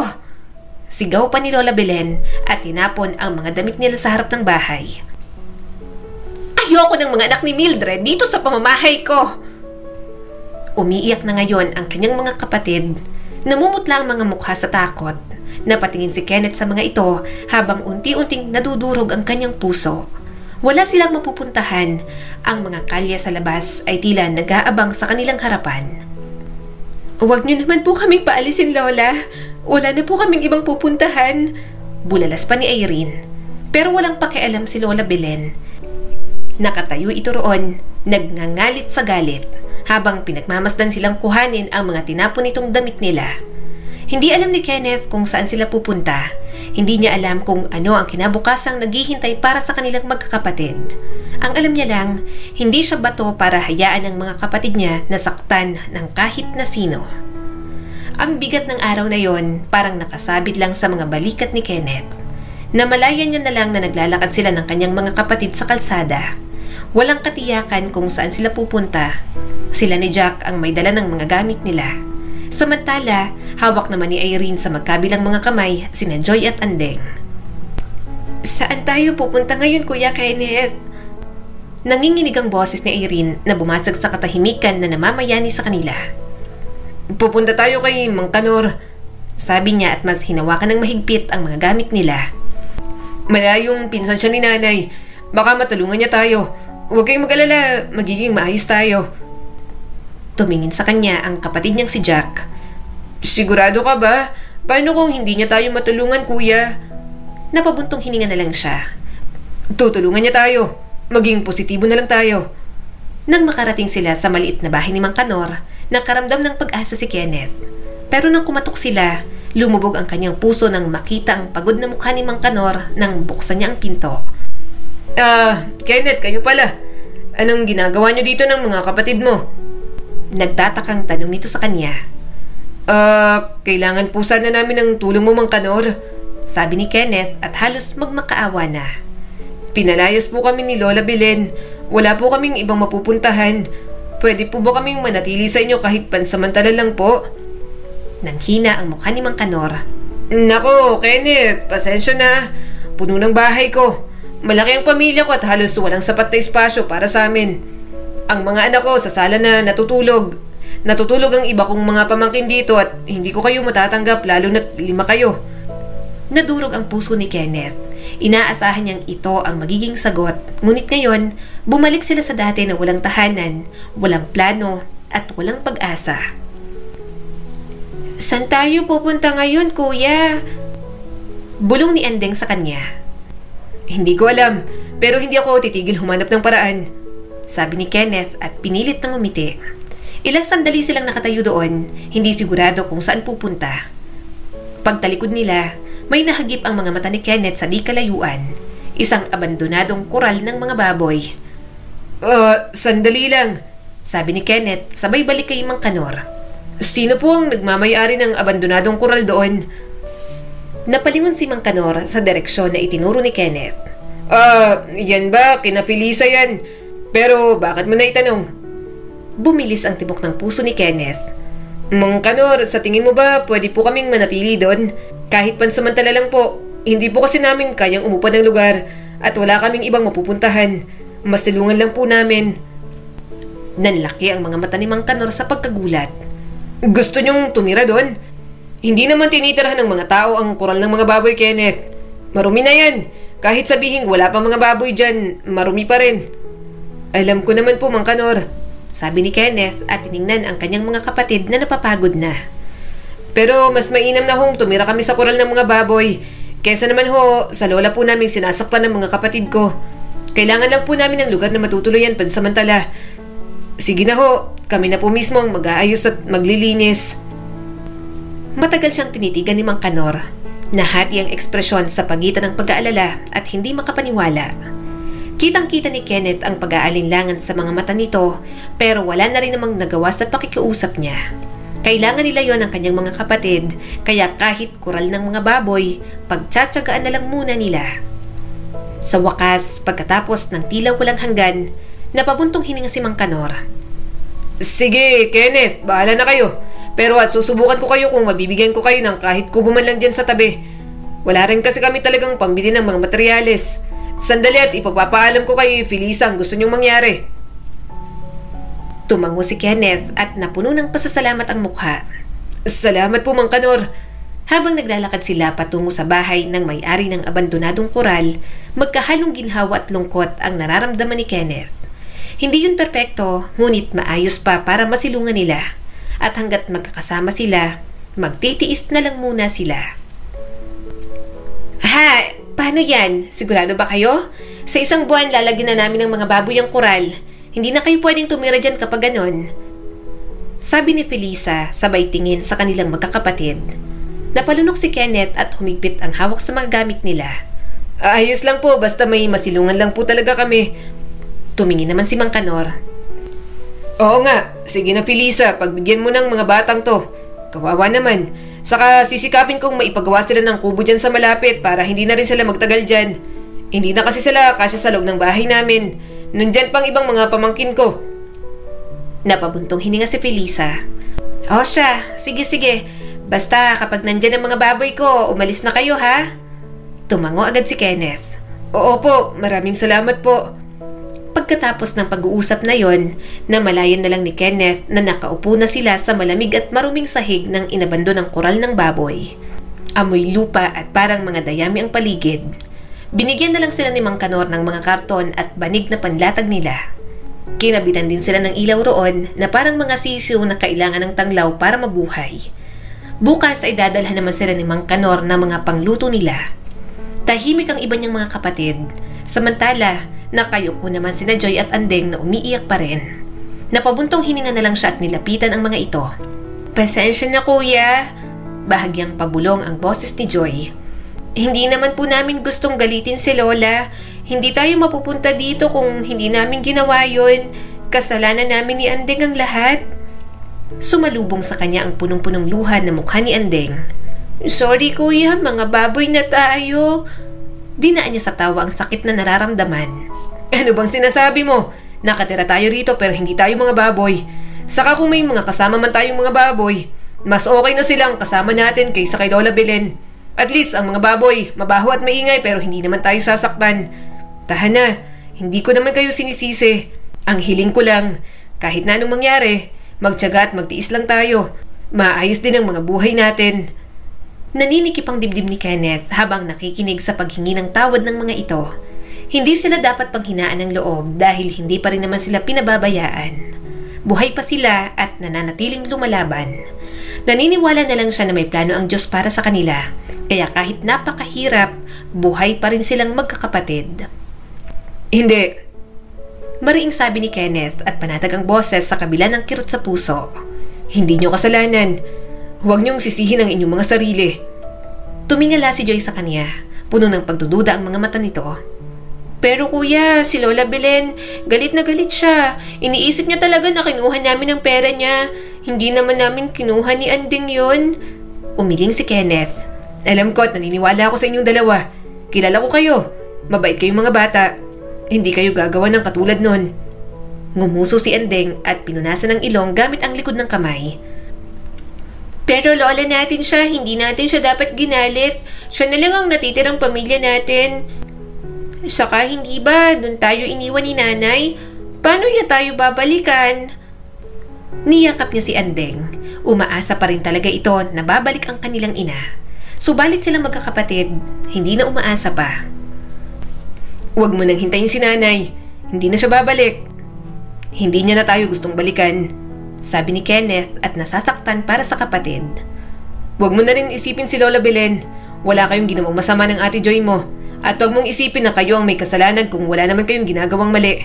Sigaw pa ni Lola Belen at tinapon ang mga damit nila sa harap ng bahay. Ayoko ng mga anak ni Mildred dito sa pamamahay ko! Umiiyak na ngayon ang kanyang mga kapatid. Namumutla ang mga mukha sa takot. Napatingin si Kenneth sa mga ito habang unti-unting nadudurog ang kanyang puso. Wala silang mapupuntahan. Ang mga kalye sa labas ay tila nag-aabang sa kanilang harapan. Huwag niyo naman po kaming paalisin, Lola. Wala na po kaming ibang pupuntahan. Bulalas pa ni Irene. Pero walang pakialam si Lola Belen. Nakatayo ito roon, nagngangalit sa galit, habang pinagmamasdan silang kuhanin ang mga tinapon nitong damit nila. Hindi alam ni Kenneth kung saan sila pupunta. Hindi niya alam kung ano ang kinabukasang naghihintay para sa kanilang magkakapatid. Ang alam niya lang, hindi siya bato para hayaan ang mga kapatid niya na saktan ng kahit na sino. Ang bigat ng araw na yon parang nakasabit lang sa mga balikat ni Kenneth. Namalayan niya na lang na naglalakad sila ng kanyang mga kapatid sa kalsada. Walang katiyakan kung saan sila pupunta. Sila ni Jack ang may dala ng mga gamit nila. Samantala, hawak naman ni Irene sa magkabilang mga kamay sina Joy at Andeng. Saan tayo pupunta ngayon, Kuya Kenneth? Nanginginig ang boses ni Irene na bumasag sa katahimikan na namamayani sa kanila. Pupunta tayo kay Mang Kanor, sabi niya at mas hinawakan ng mahigpit ang mga gamit nila. Malayong pinsan siya ni Nanay. Baka matulungan niya tayo. Huwag kayong mag-alala, magiging maayos tayo. Tumingin sa kanya ang kapatid niyang si Jack. Sigurado ka ba? Paano kung hindi niya tayo matulungan, Kuya? Napabuntong hininga na lang siya. Tutulungan niya tayo. Maging positibo na lang tayo. Nang makarating sila sa maliit na bahay ni Mang Kanor, nakaramdam ng pag-asa si Kenneth. Pero nang kumatok sila, lumubog ang kanyang puso nang makita ang pagod na mukha ni Mang Kanor nang buksan niya ang pinto. Kenneth, kayo pala. Anong ginagawa niyo dito ng mga kapatid mo? Nagtatakang tanong nito sa kanya. Kailangan po sana namin ng tulong mo, Mang Kanor, sabi ni Kenneth at halos magmakaawa na. Pinalayas po kami ni Lola Belen. Wala po kaming ibang mapupuntahan. Pwede po ba kaming manatili sa inyo kahit pansamantala lang po? Nanghina ang mukha ni Mang Kanor. Nako, Kenneth, pasensya na. Puno ng bahay ko. Malaki ang pamilya ko at halos walang sapat na espasyo para sa amin. Ang mga anak ko sa sala na natutulog. Natutulog ang iba kong mga pamangkin dito at hindi ko kayo matatanggap lalo na't 5 kayo. Nadurog ang puso ni Kenneth. Inaasahan niyang ito ang magiging sagot, ngunit ngayon, bumalik sila sa dati na walang tahanan, walang plano, at walang pag-asa. "Saan tayo pupunta ngayon, kuya?" Bulong ni Andeng sa kanya. "Hindi ko alam, pero hindi ako titigil humanap ng paraan," sabi ni Kenneth at pinilit ng umiti. Ilang sandali silang nakatayo doon, hindi sigurado kung saan pupunta. Pagtalikod nila, may nahagip ang mga mata ni Kenneth sa di kalayuan, isang abandonadong kural ng mga baboy. Sandali lang," sabi ni Kenneth sabay balik kay Mang Kanor. "Sino po ang nagmamayari ng abandonadong kural doon?" Napalingon si Mang Kanor sa direksyon na itinuro ni Kenneth. Yan ba? Kina Felisa yan. Pero bakit mo na itanong?" Bumilis ang tibok ng puso ni Kenneth. "Mang Kanor, sa tingin mo ba pwede po kaming manatili doon? Kahit pansamantala lang po. Hindi po kasi namin kayang umupa ng lugar at wala kaming ibang mapupuntahan. Masilungan lang po namin." Nanlaki ang mga mata ni Mang Kanor sa pagkagulat. "Gusto niyong tumira doon? Hindi naman tinitirahan ng mga tao ang kural ng mga baboy, Kenneth. Marumi na yan. Kahit sabihing wala pa mga baboy dyan, marumi pa rin." "Alam ko naman po, Mang Kanor," sabi ni Kenneth at tiningnan ang kanyang mga kapatid na napapagod na. "Pero mas mainam na hong tumira kami sa kural ng mga baboy kesa naman ho sa lola po naming sinasaktan ng mga kapatid ko. Kailangan lang po namin ng lugar na matutuluyan pansamantala. Sige na ho, kami na po mismo ang mag-aayos at maglilinis." Matagal siyang tinitigan ni Mang Kanor. Nahati ang ekspresyon sa pagitan ng pag-aalala at hindi makapaniwala. Kitang-kita ni Kenneth ang pag-aalinlangan sa mga mata nito, pero wala na rin namang nagawa sa pakikiusap niya. Kailangan nila yon ng kanyang mga kapatid, kaya kahit kural ng mga baboy, pagtsatsagaan na lang muna nila. Sa wakas, pagkatapos ng tila walang hanggan, napabuntong hininga si Mang Kanor. "Sige, Kenneth, bahala na kayo. Pero at susubukan ko kayo kung mabibigyan ko kayo ng kahit kubo man lang dyan sa tabi. Wala rin kasi kami talagang pambili ng mga materyales. Sandali at ipagpapaalam ko kay Felisa ang gusto niyong mangyari." Tumango si Kenneth at napuno ng pasasalamat ang mukha. "Salamat po, Mang Kanor." Habang naglalakad sila patungo sa bahay ng may-ari ng abandonadong kural, magkahalong ginhawa at lungkot ang nararamdaman ni Kenneth. Hindi yun perpekto, ngunit maayos pa para masilungan nila. At hanggat magkakasama sila, magtitiis na lang muna sila. Paano yan? Sigurado ba kayo? Sa isang buwan lalagyan na namin ng mga baboy ang kural. Hindi na kayo pwedeng tumira dyan kapag ganon. Sabi ni Felisa sabay tingin sa kanilang magkakapatid. Napalunok si Kenneth at humigpit ang hawak sa mga gamit nila. "Ayos lang po, basta may masilungan lang po talaga kami." Tumingin naman si Mang Kanor. "Oo nga, sige na Felisa, pagbigyan mo ng mga batang to. Kawawa naman. Saka sisikapin kong maipagawa sila ng kubo dyan sa malapit para hindi na rin sila magtagal dyan. Hindi na kasi sila kasya sa loob ng bahay namin. Nandyan pang ibang mga pamangkin ko." Napabuntong hininga si Felisa. "O siya, sige. Basta kapag nandyan ang mga baboy ko, umalis na kayo ha?" Tumango agad si Kenneth. "Oo po, maraming salamat po." Pagkatapos ng pag-uusap na yon, namalayan na lang ni Kenneth na nakaupo na sila sa malamig at maruming sahig ng inabando ng kural ng baboy. Amoy lupa at parang mga dayami ang paligid. Binigyan na lang sila ni Mang Kanor ng mga karton at banig na panlatag nila. Kinabitan din sila ng ilaw roon na parang mga sisiw na kailangan ng tanglaw para mabuhay. Bukas ay dadalhan naman sila ni Mang Kanor ng mga pangluto nila. Tahimik ang iba niyang mga kapatid, samantala nakayuko naman sina Joy at Andeng na umiiyak pa rin. Napabuntong hininga na lang siya at nilapitan ang mga ito. "Pasensya na kuya." Bahagyang pabulong ang boses ni Joy. "Hindi naman po namin gustong galitin si Lola. Hindi tayo mapupunta dito kung hindi namin ginawa yun. Kasalanan namin ni Andeng ang lahat." Sumalubong sa kanya ang punong-punong luha na mukha ni Andeng. "Sorry kuya, mga baboy na tayo." Dinaan niya sa tawa ang sakit na nararamdaman. "Ano bang sinasabi mo? Nakatira tayo rito pero hindi tayo mga baboy. Saka kung may mga kasama man tayong mga baboy, mas okay na silang kasama natin kaysa kay Lola Belen. At least ang mga baboy, mabaho at maingay pero hindi naman tayo sasaktan. Tahan na, hindi ko naman kayo sinisisi. Ang hiling ko lang, kahit na anong mangyari, magtiyaga at magtiis lang tayo. Maayos din ang mga buhay natin." Naninikip ang dibdib ni Kenneth habang nakikinig sa paghingi ng tawad ng mga ito. Hindi sila dapat panghinaan ng loob dahil hindi pa rin naman sila pinababayaan. Buhay pa sila at nananatiling lumalaban. Naniniwala na lang siya na may plano ang Diyos para sa kanila. Kaya kahit napakahirap, buhay pa rin silang magkakapatid. Hindi. Mariing sabi ni Kenneth at panatag ang boses sa kabila ng kirot sa puso. Hindi niyo kasalanan. Huwag niyong sisihin ang inyong mga sarili. Tumingala si Joy sa kanya. Puno ng pagdududa ang mga mata nito. Pero kuya, si Lola Belen, galit na galit siya. Iniisip niya talaga na kinuha namin ang pera niya. Hindi naman namin kinuha ni Anding yun. Umiling si Kenneth. Alam ko at naniniwala ako sa inyong dalawa. Kilala ko kayo. Mabait kayong mga bata. Hindi kayo gagawa ng katulad nun. Ngumuso si Anding at pinunasan ng ilong gamit ang likod ng kamay. Pero lola natin siya, hindi natin siya dapat ginalit. Siya na lang ang natitirang pamilya natin. Saka hindi ba, doon tayo iniwan ni nanay? Paano niya tayo babalikan? Niyakap niya si Anding. Umaasa pa rin talaga ito na babalik ang kanilang ina. Subalit silang magkakapatid, hindi na umaasa pa. Huwag mo nang hintayin si nanay. Hindi na siya babalik. Hindi niya na tayo gustong balikan. Sabi ni Kenneth at nasasaktan para sa kapatid. Huwag mo na rin isipin si Lola Belen. Wala kayong ginawang masama ng ate Joy mo. At huwag mong isipin na kayo ang may kasalanan kung wala naman kayong ginagawang mali.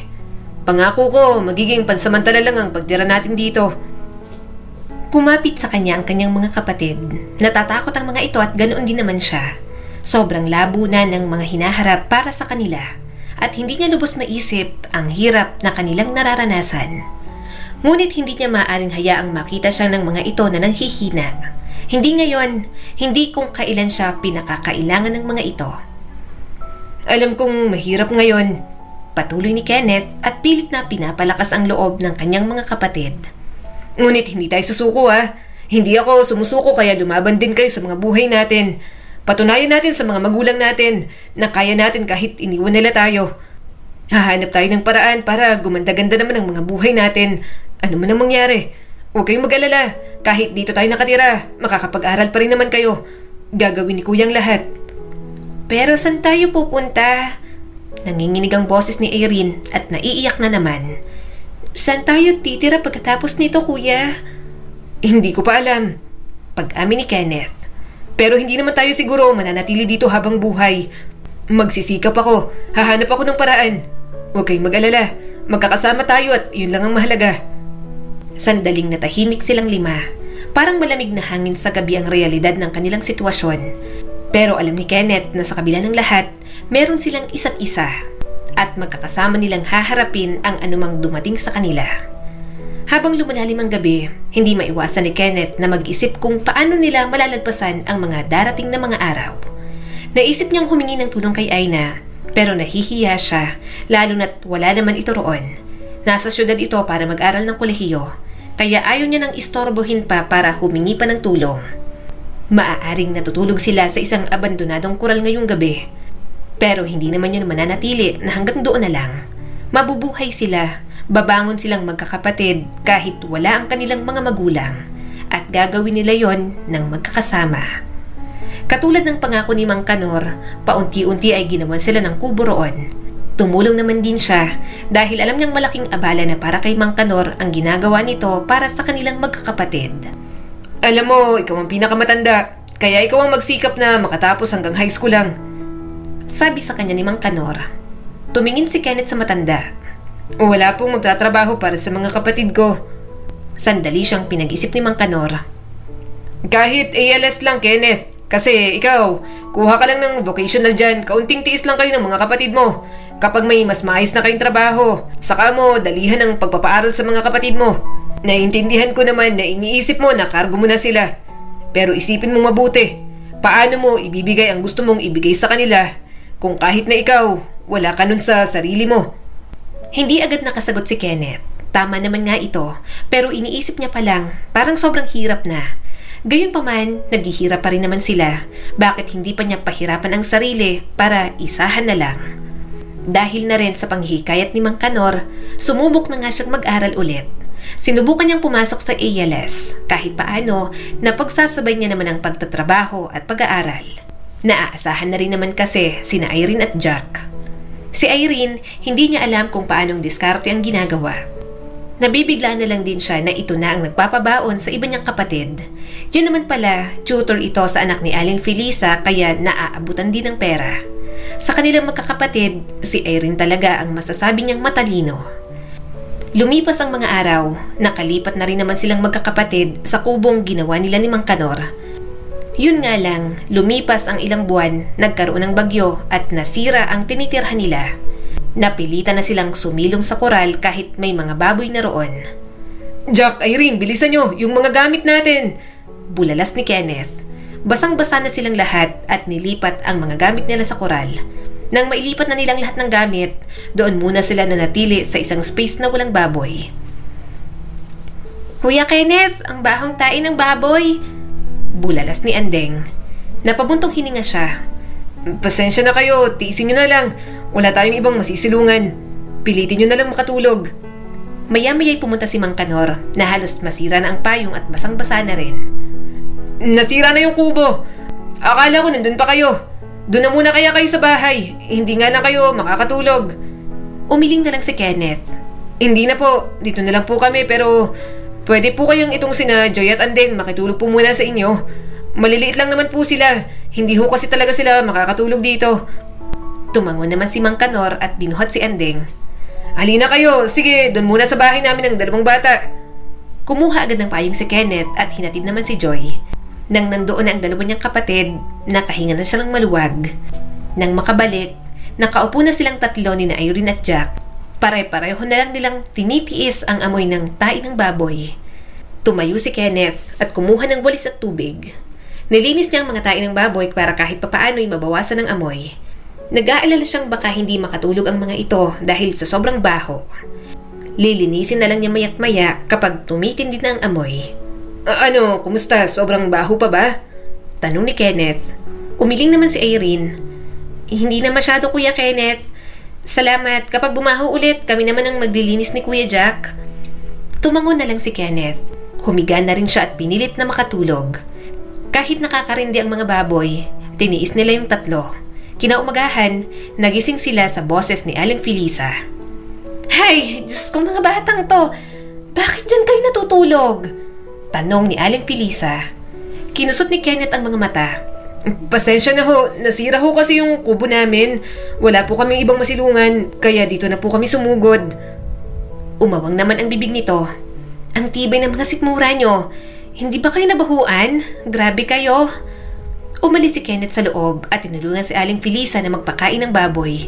Pangako ko, magiging pansamantala lang ang pagtira natin dito. Kumapit sa kanya ang kanyang mga kapatid. Natatakot ang mga ito at ganoon din naman siya. Sobrang labo na ng mga hinaharap para sa kanila. At hindi niya lubos maisip ang hirap na kanilang nararanasan. Ngunit hindi niya maaaring hayaang makita siya ng mga ito na nanghihina. Hindi ngayon, hindi kung kailan siya pinakakailangan ng mga ito. Alam kong mahirap ngayon, patuloy ni Kenneth at pilit na pinapalakas ang loob ng kanyang mga kapatid. Ngunit hindi tayo susuko Hindi ako sumusuko kaya lumaban din kayo sa mga buhay natin. Patunayan natin sa mga magulang natin na kaya natin kahit iniwan nila tayo. Hahanap tayo ng paraan para gumanda-ganda naman ang mga buhay natin. Ano man ang mangyari? Huwag kayong mag-alala. Kahit dito tayo nakatira, makakapag-aral pa rin naman kayo. Gagawin ni Kuyang lahat. Pero saan tayo pupunta? Nanginginig ang boses ni Erin at naiiyak na naman. Saan tayo titira pagkatapos nito, kuya? Hindi ko pa alam. Pag-amin ni Kenneth. Pero hindi naman tayo siguro mananatili dito habang buhay. Magsisikap ako. Hahanap ako ng paraan. Huwag kayong mag-alala. Magkakasama tayo at yun lang ang mahalaga. Sandaling natahimik silang lima. Parang malamig na hangin sa gabi ang realidad ng kanilang sitwasyon. Pero alam ni Kenneth na sa kabila ng lahat, meron silang isa't isa. At magkakasama nilang haharapin ang anumang dumating sa kanila. Habang lumalalim ang gabi, hindi maiwasan ni Kenneth na mag-isip kung paano nila malalagpasan ang mga darating na mga araw. Naisip niyang humingi ng tulong kay Aina, pero nahihiya siya, lalo na't wala naman ito roon. Nasa syudad ito para mag-aral ng kolehiyo, kaya ayaw niya nang istorbohin pa para humingi pa ng tulong. Maaaring natutulog sila sa isang abandonadong kural ngayong gabi, pero hindi naman yun mananatili na hanggang doon na lang. Mabubuhay sila, babangon silang magkakapatid kahit wala ang kanilang mga magulang, at gagawin nila yon ng magkakasama. Katulad ng pangako ni Mang Kanor, paunti-unti ay ginawan sila ng kubo roon. Tumulong naman din siya dahil alam niyang malaking abala na para kay Mang Kanor ang ginagawa nito para sa kanilang magkakapatid. Alam mo, ikaw ang pinakamatanda, kaya ikaw ang magsikap na makatapos hanggang high school lang. Sabi sa kanya ni Mang Kanor. Tumingin si Kenneth sa matanda. Wala pong magtatrabaho para sa mga kapatid ko. Sandali siyang pinag-isip ni Mang Kanor. Kahit ALS lang, Kenneth. Kasi ikaw, kuha ka lang ng vocational dyan, kaunting tiis lang kayo ng mga kapatid mo. Kapag may mas maayos na kayong trabaho, saka mo dalihan ang pagpapaaral sa mga kapatid mo. Naiintindihan ko naman na iniisip mo na cargo mo na sila. Pero isipin mong mabuti, paano mo ibibigay ang gusto mong ibigay sa kanila kung kahit na ikaw, wala ka nun sa sarili mo. Hindi agad nakasagot si Kenneth. Tama naman nga ito, pero iniisip niya pa lang, parang sobrang hirap na. Gayunpaman, naghihirap pa rin naman sila. Bakit hindi pa niya pahirapan ang sarili para isahan na lang? Dahil na rin sa panghikayat ni Mang Kanor, sumubok na nga siyang mag-aral ulit. Sinubukan niyang pumasok sa ALS, kahit paano napagsasabay niya naman ang pagtatrabaho at pag-aaral. Naaasahan na rin naman kasi sina Irene at Jack. Si Irene, hindi niya alam kung paanong diskarte ang ginagawa. Nabibigla na lang din siya na ito na ang nagpapabaon sa iba niyang kapatid. Yun naman pala, tutor ito sa anak ni Aling Felisa kaya naaabutan din ng pera. Sa kanilang magkakapatid, si Irene talaga ang masasabi niyang matalino. Lumipas ang mga araw, nakalipat na rin naman silang magkakapatid sa kubong ginawa nila ni Mang Kanor. Yun nga lang, lumipas ang ilang buwan, nagkaroon ng bagyo at nasira ang tinitirhan nila. Napilitan na silang sumilong sa koral kahit may mga baboy na roon. Jack, Irene, bilisan nyo! Yung mga gamit natin! Bulalas ni Kenneth. Basang-basa na silang lahat at nilipat ang mga gamit nila sa koral. Nang mailipat na nilang lahat ng gamit, doon muna sila nanatili sa isang space na walang baboy. Kuya Kenneth, ang bahong tain ng baboy! Bulalas ni Andeng. Napabuntong hininga siya. Pasensya na kayo, tiisin nyo na lang. Wala tayong ibang masisilungan. Pilitin nyo na lang makatulog. Maya-maya'y pumunta si Mang Kanor na halos masira na ang payong at basang-basa na rin. Nasira na yung kubo. Akala ko nandun pa kayo. Doon na muna kaya kayo sa bahay. Hindi nga na kayo makakatulog. Umiling na lang si Kenneth. Hindi na po. Dito na lang po kami pero pwede po kayong itong sina Joy at Andeng makitulog po muna sa inyo. Maliliit lang naman po sila. Hindi ho kasi talaga sila makakatulog dito. Tumangon naman si Mang Kanor at binuhat si Andeng. Halina kayo, sige, doon muna sa bahay namin ng dalawang bata. Kumuha agad ng payong si Kenneth at hinatid naman si Joy. Nang nandoon na ang dalawa niyang kapatid, nakahinga na siya ng maluwag. Nang makabalik, nakaupo na silang tatlo ni Irene at Jack. Pare-pareho na lang nilang tinitiis ang amoy ng tain ng baboy. Tumayo si Kenneth at kumuha ng walis at tubig. Nilinis niya ang mga tain ng baboy para kahit papaano'y mabawasan ng amoy. Nag-aalala siyang baka hindi makatulog ang mga ito dahil sa sobrang baho. Lilinisin na lang niya maya't maya kapag tumitindi na ang amoy. Ano, kumusta? Sobrang baho pa ba? Tanong ni Kenneth. Umiling naman si Irene. Hindi na masyado, Kuya Kenneth. Salamat. Kapag bumaho ulit, kami naman ang maglilinis ni Kuya Jack. Tumangon na lang si Kenneth. Humiga na rin siya at pinilit na makatulog. Kahit nakakarindi ang mga baboy, tiniis nila yung tatlo. Kinaumagahan, nagising sila sa boses ni Aling Felisa. Hay! Diyos ko mga batang to! Bakit dyan kayo natutulog? Tanong ni Aling Felisa. Kinusot ni Kenneth ang mga mata. Pasensya na ho, nasira ho kasi yung kubo namin. Wala po kaming ibang masilungan, kaya dito na po kami sumugod. Umawang naman ang bibig nito. Ang tibay ng mga sikmura nyo. Hindi ba kayo nabahuan? Grabe kayo. Umalis si Kenneth sa loob at tinulungan si Aling Felisa na magpakain ng baboy.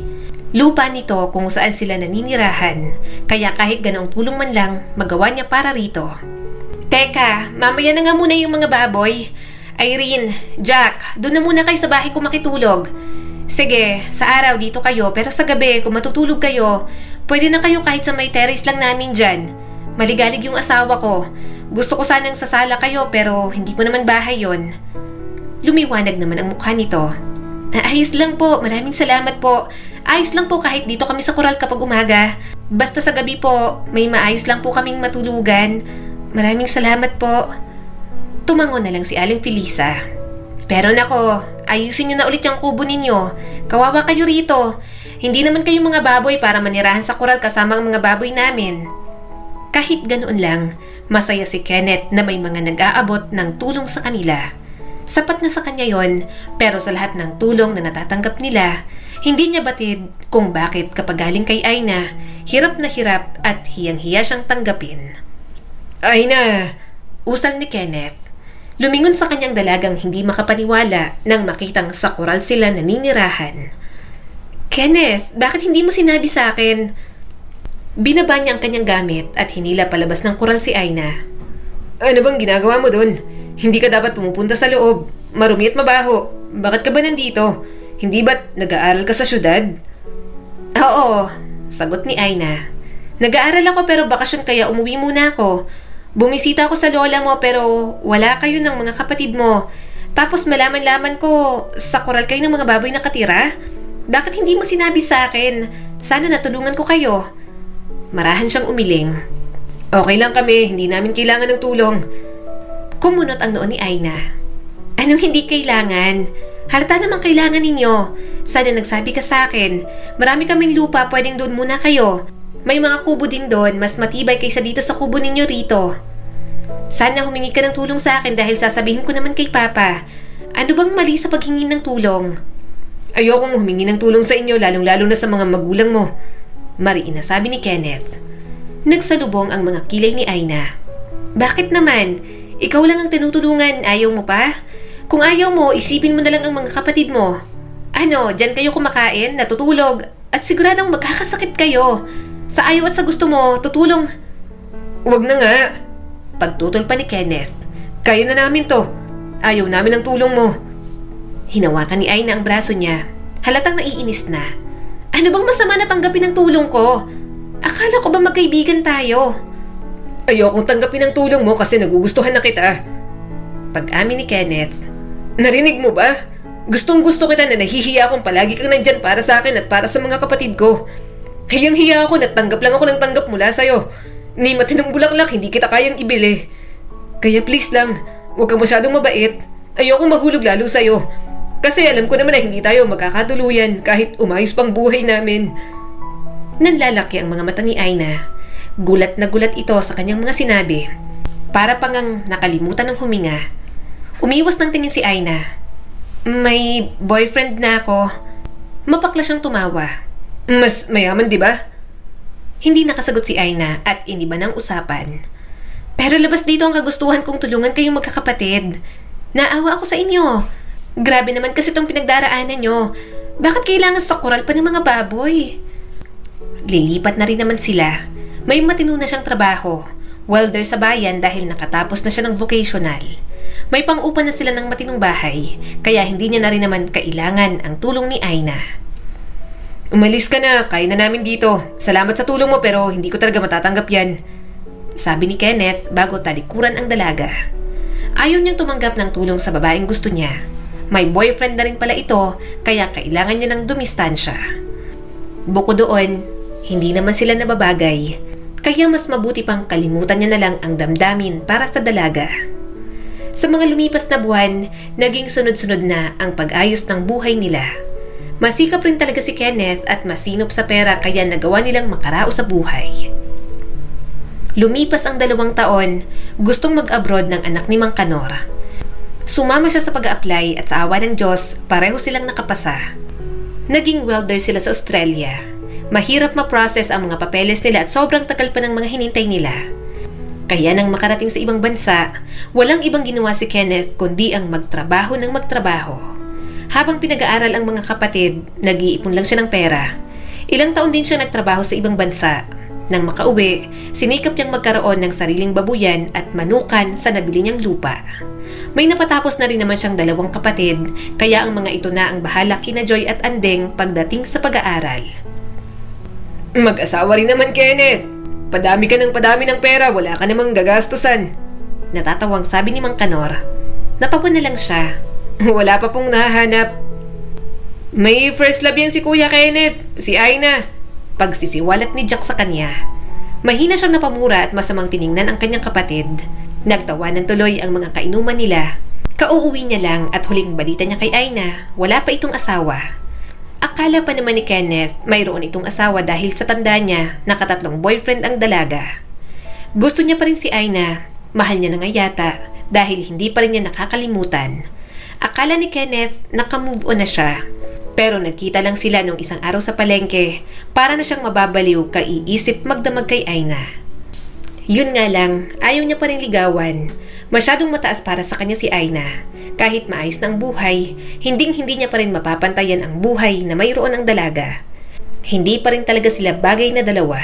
Lupa nito kung saan sila naninirahan, kaya kahit ganoong tulong man lang, magawa niya para rito. Teka, mamaya na nga muna yung mga baboy. Irene, Jack, doon na muna kayo sa bahay ko makitulog. Sige, sa araw dito kayo pero sa gabi kung matutulog kayo, pwede na kayo kahit sa may terrace lang namin dyan. Maligalig yung asawa ko. Gusto ko sanang sasala kayo pero hindi ko naman bahay yon. Lumiwanag naman ang mukha nito. Ayos lang po, maraming salamat po. Ayos lang po kahit dito kami sa koral kapag umaga. Basta sa gabi po, may maayos lang po kaming matulugan. Maraming salamat po. Tumangon na lang si Aling Felisa. Pero nako, ayusin niyo na ulit yung kubo ninyo. Kawawa kayo rito. Hindi naman kayo mga baboy para manirahan sa koral kasama ang mga baboy namin. Kahit ganoon lang, masaya si Kenneth na may mga nag-aabot ng tulong sa kanila. Sapat na sa kanya yon, pero sa lahat ng tulong na natatanggap nila, hindi niya batid kung bakit kapag galing kay Aina, hirap na hirap at hiyang-hiya siyang tanggapin. Aina! Usal ni Kenneth. Lumingon sa kanyang dalagang hindi makapaniwala nang makitang sa koral sila naninirahan. Kenneth, bakit hindi mo sinabi sa akin? Binaba niya ang kanyang gamit at hinila palabas ng koral si Aina. Ano bang ginagawa mo dun? Hindi ka dapat pumupunta sa loob. Marumi at mabaho. Bakit ka ba nandito? Hindi ba't nag-aaral ka sa syudad? Oo, sagot ni Aina. Nag-aaral ako pero bakasyon kaya umuwi muna ako. Bumisita ako sa lola mo pero wala kayo ng mga kapatid mo. Tapos malaman-laman ko sa koral kayo ng mga baboy nakatira. Bakit hindi mo sinabi sa akin? Sana natulungan ko kayo. Marahan siyang umiling. Okay lang kami, hindi namin kailangan ng tulong. Kumunot ang noo ni Aina. Anong hindi kailangan? Halata naman kailangan ninyo. Sana nagsabi ka sa akin. Marami kaming lupa, pwedeng doon muna kayo. May mga kubo din doon, mas matibay kaysa dito sa kubo ninyo rito. Sana humingi ka ng tulong sa akin dahil sasabihin ko naman kay Papa. Ano bang mali sa paghingi ng tulong? Ayokong humingi ng tulong sa inyo, lalong-lalo na sa mga magulang mo. Mariin na sabi ni Kenneth. Nagsalubong ang mga kilay ni Aina. Bakit naman? Ikaw lang ang tinutulungan, ayaw mo pa? Kung ayaw mo, isipin mo na lang ang mga kapatid mo. Ano, dyan kayo kumakain, natutulog, at siguradong magkakasakit kayo. Sa ayaw at sa gusto mo, tutulong. Huwag na nga. Pagtutol pa ni Kenneth. Kaya na namin to. Ayaw namin ang tulong mo. Hinawakan ni Aina ang braso niya. Halatang naiinis na. Ano bang masama na tanggapin ang tulong ko? Akala ko ba magkaibigan tayo? Ayokong tanggapin ang tulong mo kasi nagugustuhan na kita. Pag-amin ni Kenneth. Narinig mo ba? Gustong-gusto kita na nahihiya akong palagi kang nandyan para sa akin at para sa mga kapatid ko. Hiyang-hiya ako na tanggap lang ako ng tanggap mula sa'yo. Ni matinong bulaklak, hindi kita kayang ibili. Kaya please lang, huwag kang masyadong mabait. Ayokong maghulog lalo sa'yo. Kasi alam ko naman na hindi tayo magkakatuluyan kahit umayos pang buhay namin. Nanlalaki ang mga mata ni Aina. Gulat na gulat ito sa kanyang mga sinabi. Para pangang nakalimutan ng huminga. Umiwas ng tingin si Aina. May boyfriend na ako. Mapakla siyang tumawa. Mas mayaman, di ba? Hindi nakasagot si Aina at iniba ng usapan. Pero labas dito ang kagustuhan kong tulungan kayong magkakapatid. Naawa ako sa inyo. Grabe naman kasi itong pinagdaraanan nyo. Bakit kailangan sa koral pa ng mga baboy? Lilipat na rin naman sila. May matino na siyang trabaho. Welder sa bayan dahil nakatapos na siya ng vocational. May pang-upa na sila ng matinong bahay, kaya hindi niya na rin naman kailangan ang tulong ni Aina. Umalis ka na, kaya na namin dito. Salamat sa tulong mo pero hindi ko talaga matatanggap yan. Sabi ni Kenneth bago talikuran ang dalaga. Ayaw niyang tumanggap ng tulong sa babaeng gusto niya. May boyfriend na rin pala ito, kaya kailangan niya ng dumistansya. Bukod doon, hindi naman sila nababagay, kaya mas mabuti pang kalimutan niya na lang ang damdamin para sa dalaga. Sa mga lumipas na buwan, naging sunod-sunod na ang pag-ayos ng buhay nila. Masikap rin talaga si Kenneth at masinop sa pera kaya nagawa nilang makaraos sa buhay. Lumipas ang 2 taon, gustong mag-abroad ng anak ni Mang Kanor. Sumama siya sa pag-a-apply at sa awa ng Diyos, pareho silang nakapasa. Naging welder sila sa Australia. Mahirap ma-process ang mga papeles nila at sobrang tagal pa ng mga hinintay nila. Kaya nang makarating sa ibang bansa, walang ibang ginawa si Kenneth kundi ang magtrabaho ng magtrabaho. Habang pinag-aaral ang mga kapatid, nag-iipon lang siya ng pera. Ilang taon din siya nagtrabaho sa ibang bansa. Nang makauwi, sinikap niyang magkaroon ng sariling babuyan at manukan sa nabili niyang lupa. May napatapos na rin naman siyang 2 kapatid, kaya ang mga ito na ang bahala kina Joy at Andeng pagdating sa pag-aaral. Mag-asawa rin naman, Kenneth. Padami ka ng padami ng pera, wala ka namang gagastusan. Natatawang sabi ni Mang Kanor. Natawa na lang siya. Wala pa pong nahahanap. May first love yan si Kuya Kenneth, si Aina. Pagsisiwalat ni Jack sa kanya. Mahina siyang napamura at masamang tiningnan ang kanyang kapatid. Nagtawanan tuloy ang mga kainuman nila. Kauuwi niya lang at huling balita niya kay Aina, wala pa itong asawa. Akala pa naman ni Kenneth mayroon itong asawa dahil sa tanda niya naka-3 boyfriend ang dalaga. Gusto niya pa rin si Aina, mahal niya na nga yata dahil hindi pa rin niya nakakalimutan. Akala ni Kenneth nakamove on na siya. Pero nagkita lang sila nung isang araw sa palengke para na siyang mababaliw kaiisip magdamag kay Aina. Yun nga lang, ayaw niya pa rin ligawan. Masyadong mataas para sa kanya si Aina. Kahit maayos ng buhay, hinding-hindi niya pa rin mapapantayan ang buhay na mayroon ang dalaga. Hindi pa rin talaga sila bagay na dalawa.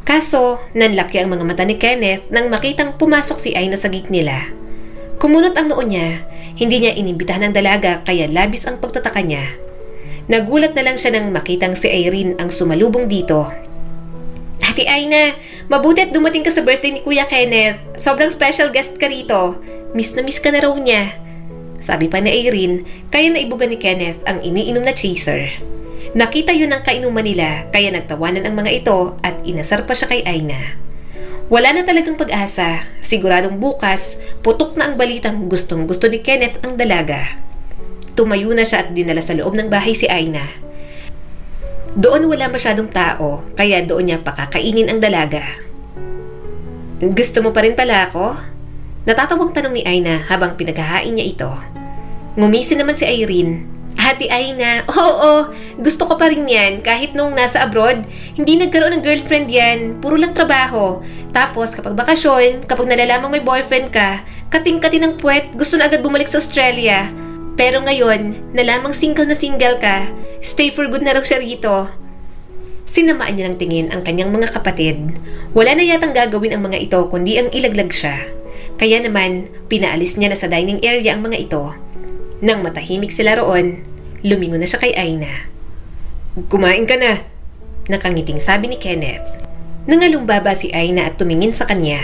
Kaso, nanlaki ang mga mata ni Kenneth nang makitang pumasok si Aina sa gate nila. Kumunot ang noo niya, hindi niya inimbitahan ng dalaga kaya labis ang pagtataka niya. Nagulat na lang siya nang makitang si Irene ang sumalubong dito. Ate Aina, mabuti at dumating ka sa birthday ni Kuya Kenneth. Sobrang special guest ka rito. Miss na miss ka na raw niya. Sabi pa ni Irene, kaya naibugan ni Kenneth ang iniinom na chaser. Nakita yun ng kainuman nila, kaya nagtawanan ang mga ito at inasar pa siya kay Aina. Wala na talagang pag-asa. Siguradong bukas, putok na ang balitang gustong-gusto ni Kenneth ang dalaga. Tumayo na siya at dinala sa loob ng bahay si Aina. Doon wala masyadong tao, kaya doon niya pakakainin ang dalaga. Gusto mo pa rin pala ako? Natatawang tanong ni Aina habang pinaghahain niya ito. Ngumisi naman si Irene. Ate Aina, oo, gusto ko pa rin yan. Kahit nung nasa abroad, hindi nagkaroon ng girlfriend yan. Puro lang trabaho. Tapos kapag bakasyon, kapag nalalamang may boyfriend ka, kating-kating ng puwet, gusto na agad bumalik sa Australia. Pero ngayon, nalamang single na single ka, stay for good na raw siya rito. Sinamaan niya ng tingin ang kanyang mga kapatid. Wala na yatang gagawin ang mga ito kundi ang ilaglag siya. Kaya naman, pinaalis niya na sa dining area ang mga ito. Nang matahimik sila roon, lumingon na siya kay Aina. Kumain ka na, nakangiting sabi ni Kenneth. Nangalumbaba si Aina at tumingin sa kanya.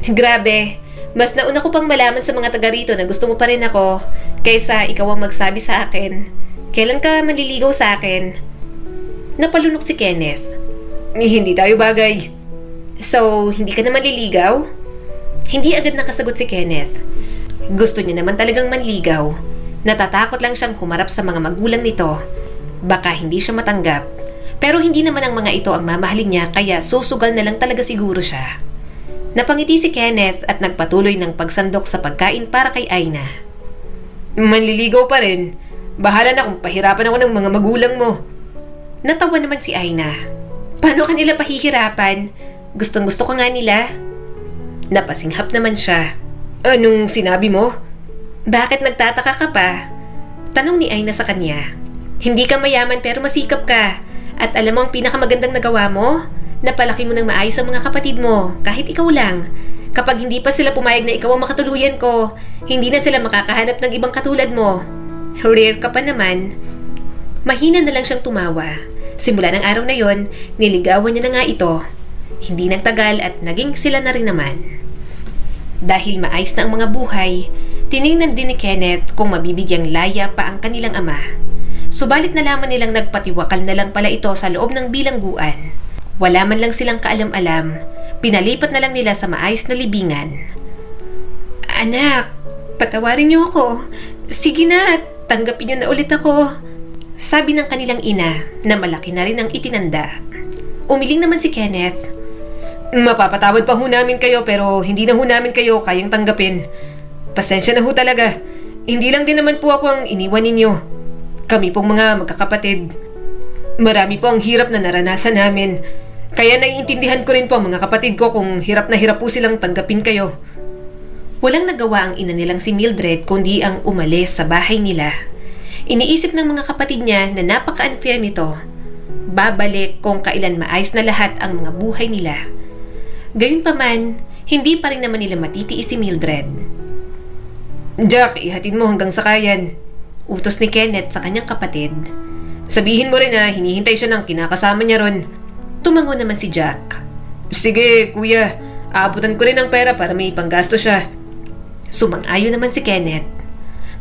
Grabe, mas nauna ko pang malaman sa mga taga rito na gusto mo pa rin ako kaysa ikaw ang magsabi sa akin. Kailan ka manliligaw sa akin? Napalunok si Kenneth. Hindi tayo bagay. So, hindi ka na manliligaw? Hindi agad nakasagot si Kenneth. Gusto niya naman talagang manligaw. Natatakot lang siyang humarap sa mga magulang nito. Baka hindi siya matanggap. Pero hindi naman ang mga ito ang mamahalin niya kaya susugal na lang talaga siguro siya. Napangiti si Kenneth at nagpatuloy ng pagsandok sa pagkain para kay Aina. Manliligaw pa rin. Bahala na kung pahirapan ako ng mga magulang mo. Natawa naman si Aina. Paano kanila pahihirapan? Gustong-gusto ko nga nila. Napasinghap naman siya. Anong sinabi mo? Bakit nagtataka ka pa? Tanong ni Aina sa kanya. Hindi ka mayaman pero masikap ka. At alam mo ang pinakamagandang nagawa mo? Napalaki mo ng maayos ang mga kapatid mo, kahit ikaw lang. Kapag hindi pa sila pumayag na ikaw ang makatuluyan ko, hindi na sila makakahanap ng ibang katulad mo. Rare ka pa naman. Mahina na lang siyang tumawa. Simula ng araw na yon, niligawan niya na nga ito. Hindi nagtagal at naging sila na rin naman. Dahil maayos na ang mga buhay, tiningnan din ni Kenneth kung mabibigyang laya pa ang kanilang ama. Subalit nalaman nilang nagpatiwakal na lang pala ito sa loob ng bilangguan. Wala man lang silang kaalam-alam, pinalipat na lang nila sa maayos na libingan. Anak, patawarin niyo ako. Sige na, tanggapin niyo na ulit ako. Sabi ng kanilang ina na malaki na rin ang itinanda. Umiling naman si Kenneth. Mapapatawad pa ho namin kayo pero hindi na ho namin kayo kayang tanggapin. Pasensya na ho talaga. Hindi lang din naman po ako ang iniwan ninyo. Kami pong mga magkakapatid. Marami po ang hirap na naranasan namin. Kaya naiintindihan ko rin po ang mga kapatid ko kung hirap na hirap po silang tanggapin kayo. Walang nagawa ang ina nilang si Mildred kundi ang umalis sa bahay nila. Iniisip ng mga kapatid niya na napaka-unfair nito. Babalik kung kailan maayos na lahat ang mga buhay nila. Gayunpaman, hindi pa rin naman nila matitiis si Mildred. Jack, ihatid mo hanggang sakayan. Utos ni Kenneth sa kanyang kapatid. Sabihin mo rin na hinihintay siya ng kinakasama niya ron. Tumango naman si Jack. Sige, kuya. Aabutan ko rin ng pera para may panggasto siya. Sumang-ayon naman si Kenneth.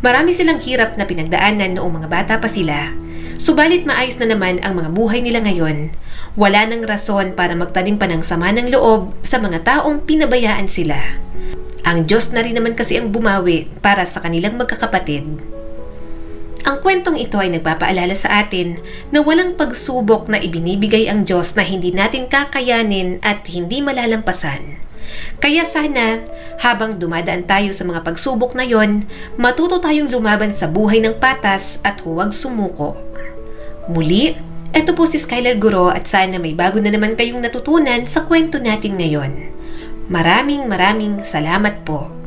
Marami silang hirap na pinagdaanan noong mga bata pa sila. Subalit maayos na naman ang mga buhay nila ngayon. Wala nang rason para magtanim pa ng sama ng loob sa mga taong pinabayaan sila. Ang Diyos na rin naman kasi ang bumawi para sa kanilang magkakapatid. Ang kwentong ito ay nagpapaalala sa atin na walang pagsubok na ibinibigay ang Diyos na hindi natin kakayanin at hindi malalampasan. Kaya sana, habang dumadaan tayo sa mga pagsubok na yon, matuto tayong lumaban sa buhay ng patas at huwag sumuko. Muli, eto po si Skylar Guro at sana may bago na naman kayong natutunan sa kwento natin ngayon. Maraming salamat po.